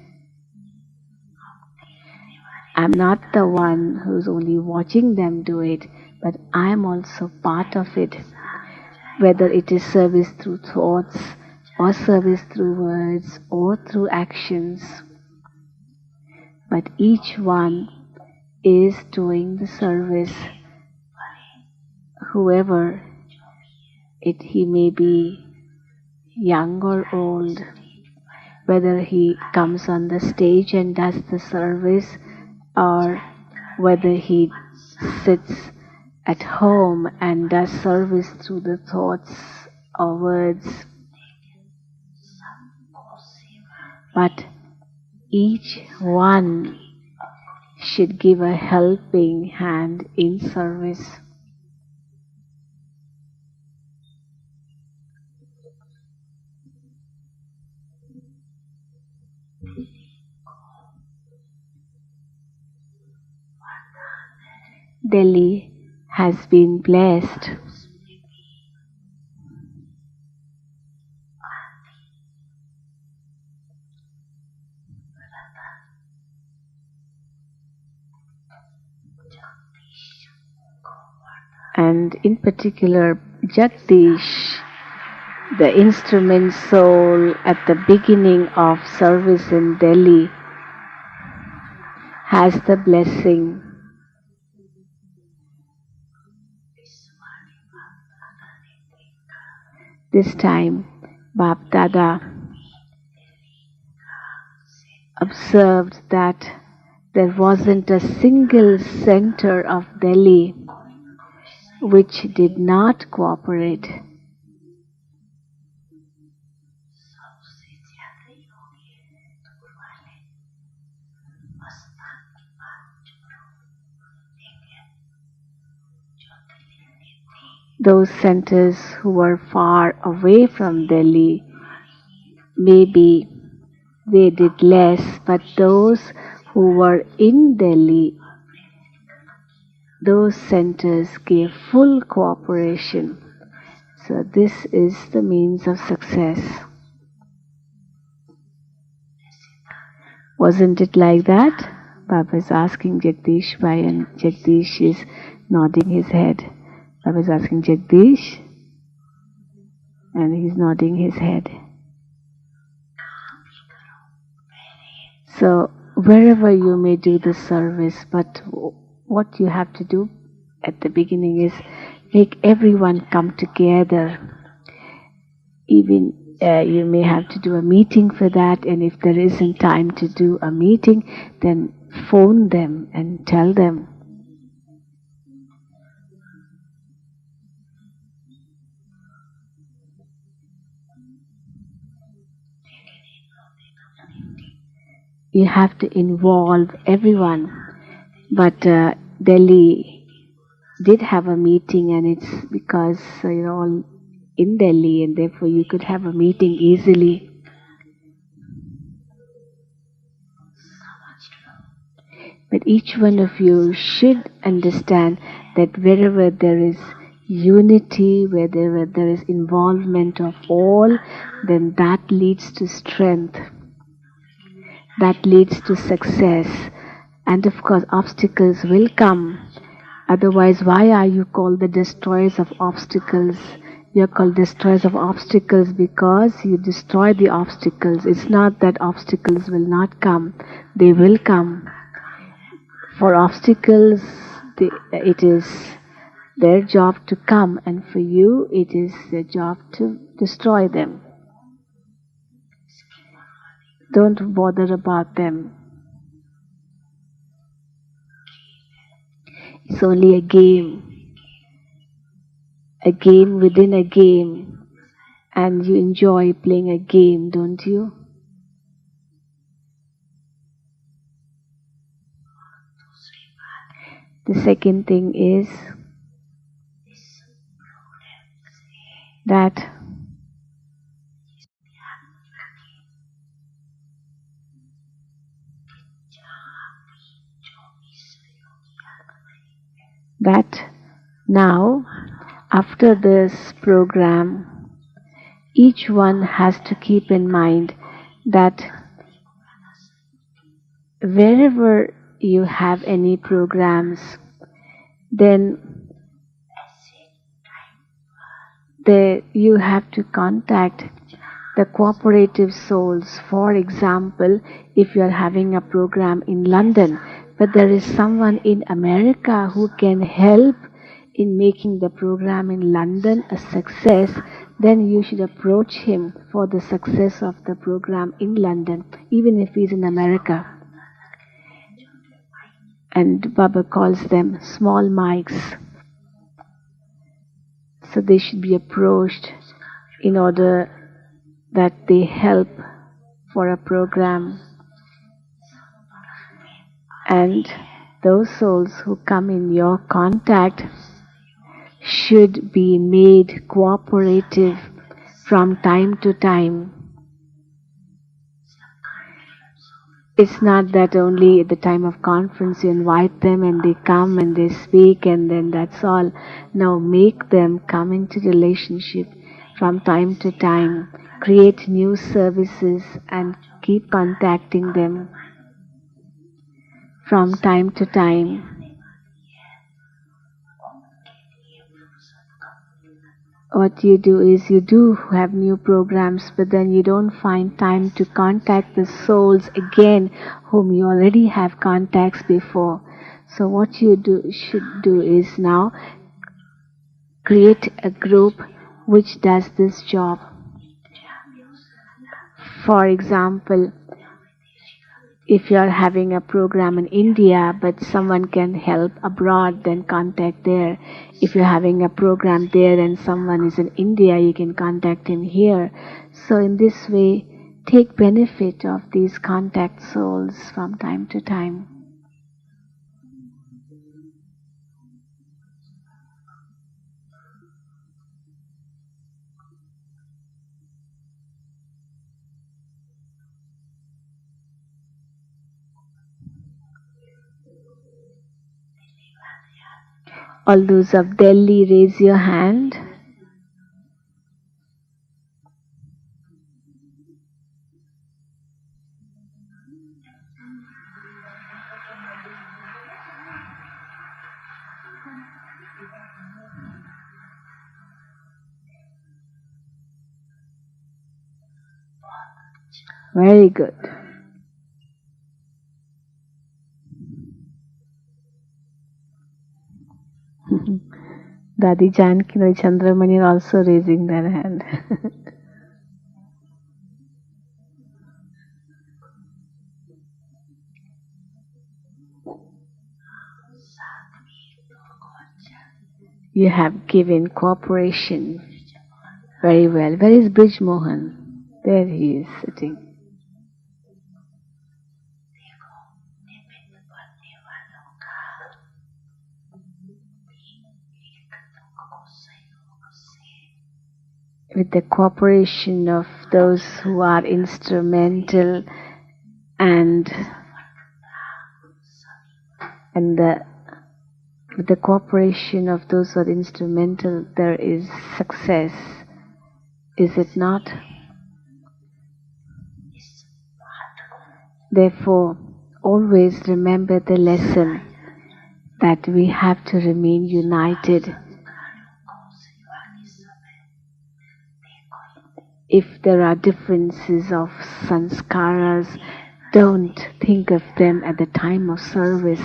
I'm not the one who's only watching them do it, but I'm also part of it. Whether it is service through thoughts, or service through words, or through actions. But each one is doing the service. Whoever he may be young or old, whether he comes on the stage and does the service, or whether he sits at home and does service through the thoughts or words. But each one should give a helping hand in service. Delhi has been blessed and in particular Jagdish, the instrument soul at the beginning of service in Delhi, has the blessing. This time, Bap Dada observed that there wasn't a single center of Delhi which did not cooperate. Those centers who were far away from Delhi, maybe they did less, but those who were in Delhi, those centers gave full cooperation. So this is the means of success. Wasn't it like that? Baba is asking Jagdish why, and Jagdish is nodding his head. Baba is asking Jagdish, and he's nodding his head. So wherever you may do the service, but what you have to do at the beginning is make everyone come together. Even you may have to do a meeting for that, and if there isn't time to do a meeting, then phone them and tell them. You have to involve everyone. But Delhi did have a meeting, and it's because you're all in Delhi, and therefore you could have a meeting easily. But each one of you should understand that wherever there is unity, wherever there is involvement of all, then that leads to strength. That leads to success. And of course, obstacles will come. Otherwise, why are you called the destroyers of obstacles? You are called destroyers of obstacles because you destroy the obstacles. It's not that obstacles will not come. They will come. For obstacles, it is their job to come, and for you, it is their job to destroy them. Don't bother about them. It's only a game within a game, and you enjoy playing a game, don't you? The second thing is that now, after this program, each one has to keep in mind that wherever you have any programs, then you have to contact the cooperative souls. For example, if you are having a program in London, but there is someone in America who can help in making the program in London a success, then you should approach him for the success of the program in London, even if he's in America. And Baba calls them small mics. So they should be approached in order that they help for a program. And those souls who come in your contact should be made cooperative from time to time. It's not that only at the time of conference you invite them and they come and they speak and then that's all. Now make them come into relationship from time to time. Create new services and keep contacting them from time to time. what you do is you do have new programs, but then you don't find time to contact the souls again whom you already have contacts before. So what you should do is now create a group which does this job. For example, if you are having a program in India but someone can help abroad, then contact there. If you're having a program there and someone is in India, you can contact him here. So in this way, take benefit of these contact souls from time to time. All those of Delhi, raise your hand. Very good. Dadi Janki and Chandramani are also raising their hand. You have given cooperation very well. Where is Brij Mohan? There he is sitting. With the cooperation of those who are instrumental and with the cooperation of those who are instrumental, there is success. Is it not? Therefore, always remember the lesson that we have to remain united. If there are differences of sanskaras, don't think of them at the time of service.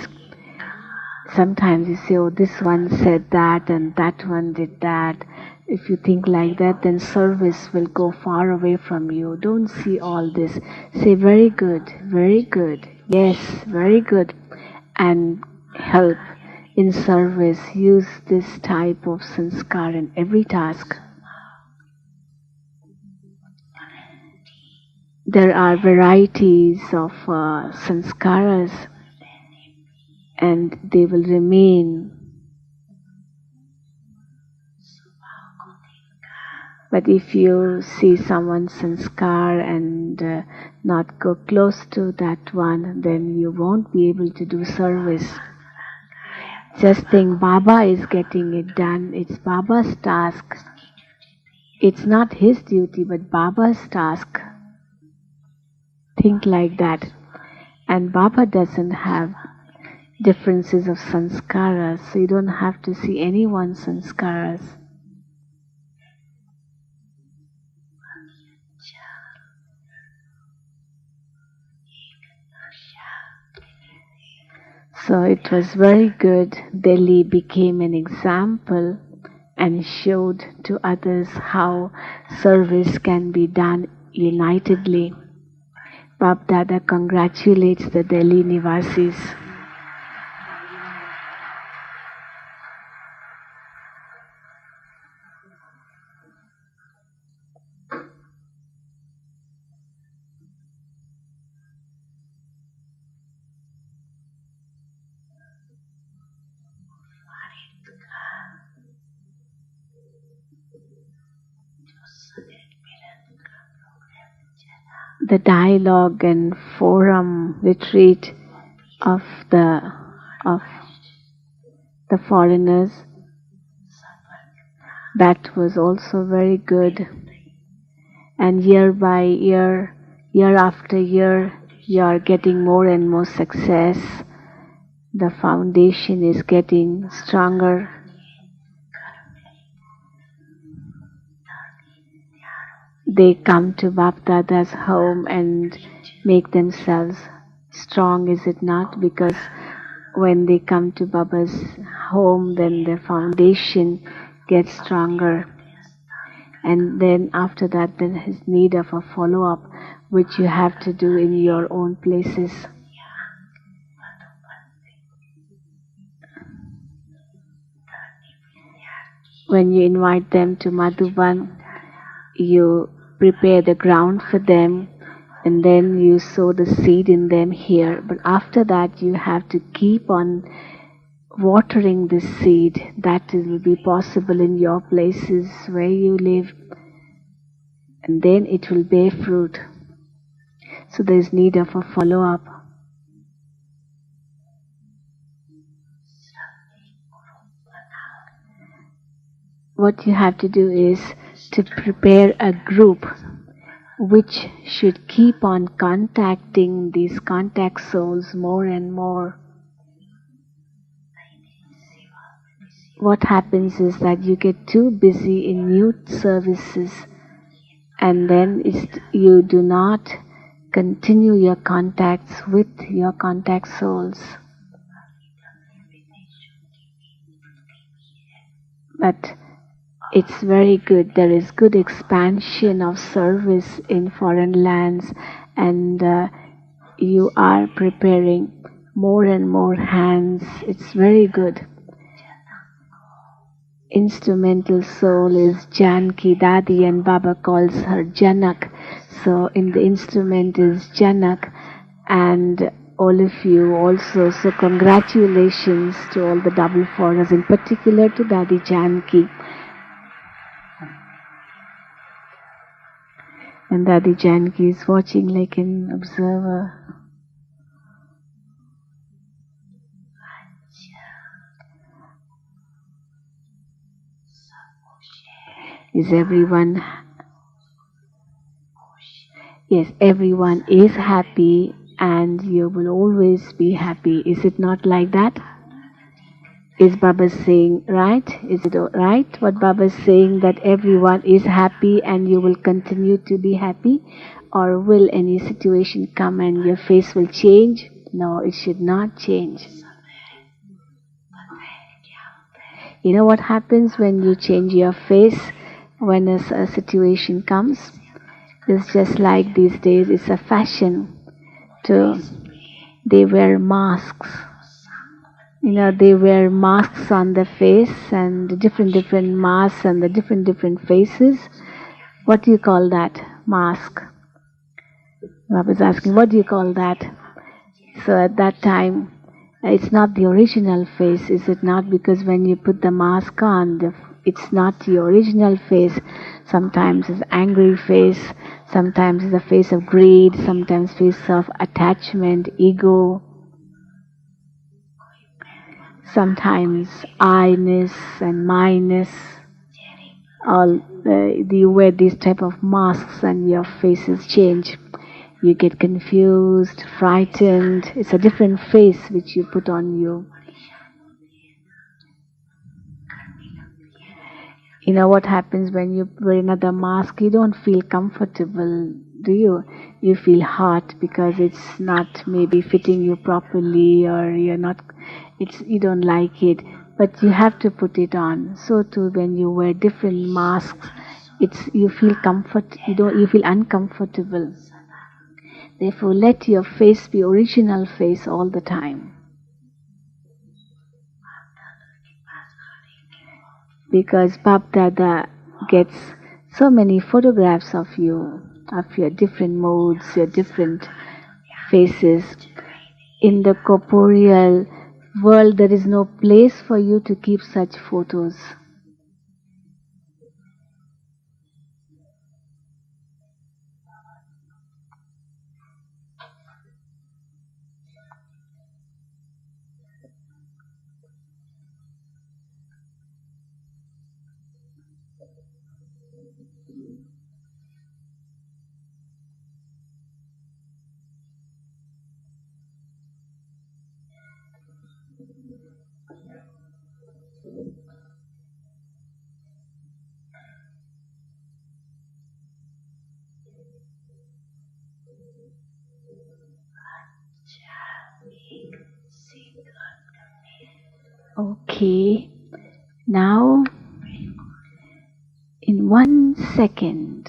Sometimes you say, oh, this one said that and that one did that. If you think like that, then service will go far away from you. Don't see all this. Say, very good, yes, very good. And help in service. Use this type of sanskar in every task. There are varieties of sanskaras, and they will remain. But if you see someone's sanskar and not go close to that one, then you won't be able to do service. Just think Baba is getting it done. It's Baba's task. It's not his duty, but Baba's task. Think like that. And Baba doesn't have differences of sanskaras, so you don't have to see anyone's sanskaras. So it was very good. Delhi became an example and showed to others how service can be done unitedly. Bab Dada congratulates the Delhi Nivasis. The dialogue and forum retreat of the foreigners, that was also very good. And year by year, year after year, you are getting more and more success. The foundation is getting stronger. they come to Bap Dada's home and make themselves strong, is it not? Because when they come to Baba's home, then the foundation gets stronger. And then after that, there is need of a follow-up, which you have to do in your own places. When you invite them to Madhuban, you prepare the ground for them, and then you sow the seed in them here. But after that, you have to keep on watering this seed. That will be possible in your places where you live, and then it will bear fruit. So there is need of a follow-up. What you have to do is to prepare a group which should keep on contacting these contact souls more and more. What happens is that you get too busy in youth services, and then you do not continue your contacts with your contact souls. But it's very good. There is good expansion of service in foreign lands, and you are preparing more and more hands. It's very good. Instrumental soul is Janki Dadi, and Baba calls her Janak. So in the instrument is Janak, and all of you also. So congratulations to all the double foreigners, in particular to Dadi Janki. And Dadi Janki is watching like an observer. Is everyone? Yes, everyone is happy, and you will always be happy. Is it not like that? Is Baba saying right? Is it right what Baba is saying, that everyone is happy and you will continue to be happy? Or will any situation come and your face will change? No, it should not change. You know what happens when you change your face when a situation comes? It's just like these days, it's a fashion they wear masks. They wear masks on the face, and different masks and the different faces. What do you call that mask? Baba is asking, what do you call that? So at that time, it's not the original face, is it not? Because when you put the mask on, it's not the original face. Sometimes it's angry face, sometimes it's a face of greed, sometimes face of attachment, ego, sometimes I-ness and my-ness. You wear these type of masks and your faces change. You get confused, frightened. It's a different face which you put on you. You know what happens when you wear another mask? You don't feel comfortable, do you? You feel hot because it's not maybe fitting you properly, or you don't like it. But you have to put it on. So too, when you wear different masks, you feel you feel uncomfortable. Therefore, let your face be original face all the time. Because Bap Dada gets so many photographs of you, of your different modes, your different faces. In the corporeal world, there is no place for you to keep such photos. Okay, now in 1 second,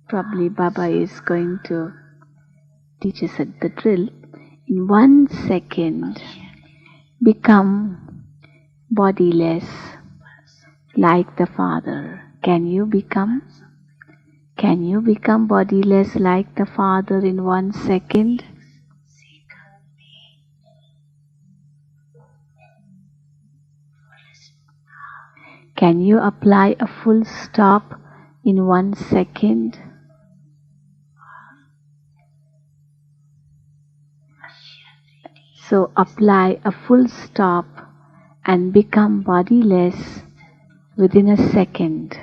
probably Baba is going to teach us the drill. In 1 second, become bodiless like the Father. Can you become bodiless like the Father in 1 second? Can you apply a full stop in 1 second? So apply a full stop and become bodiless within a second.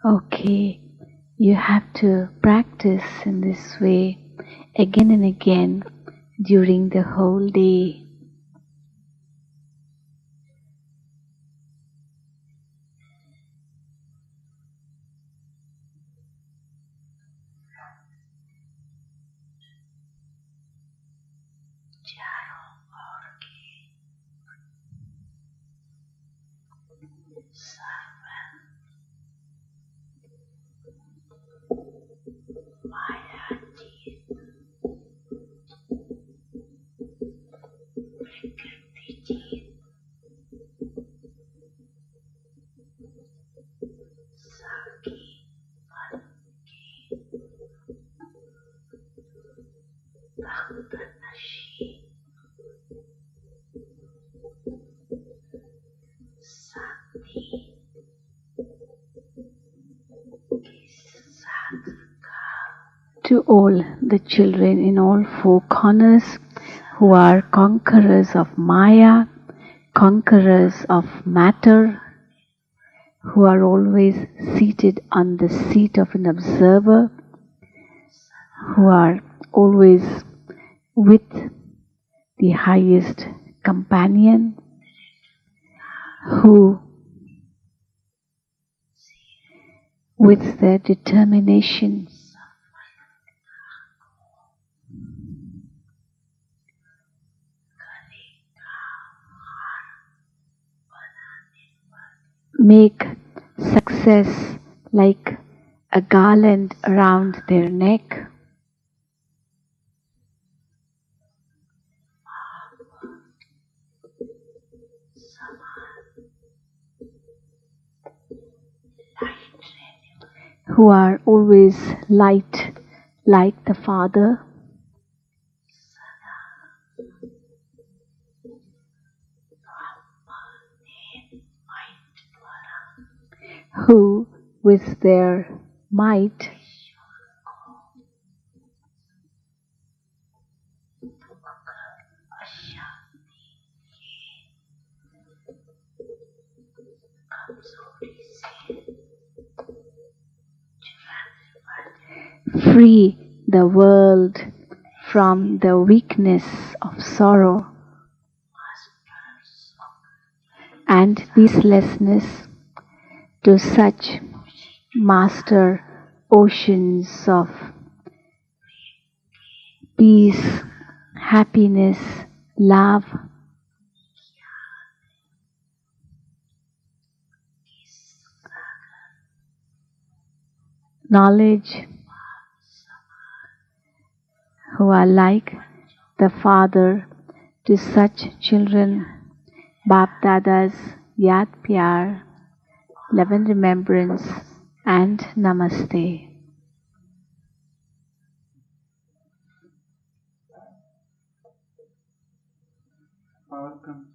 Okay, you have to practice in this way again and again during the whole day. servant, Mayajit, Prakrtijit, Saki, Palki, Bhaktanashi, Sakti, Kisadka, to all the children in all four corners who are conquerors of Maya, conquerors of matter, who are always seated on the seat of an observer, who are always with the highest companion, who with their determination make success like a garland around their neck, who are always light like the Father, who with their might free the world from the weakness of sorrow and ceaselessness, to such master oceans of peace, happiness, love, knowledge, who are like the Father to such children, Baap Dada's Yad Pyar, love and remembrance, and Namaste. Power comes.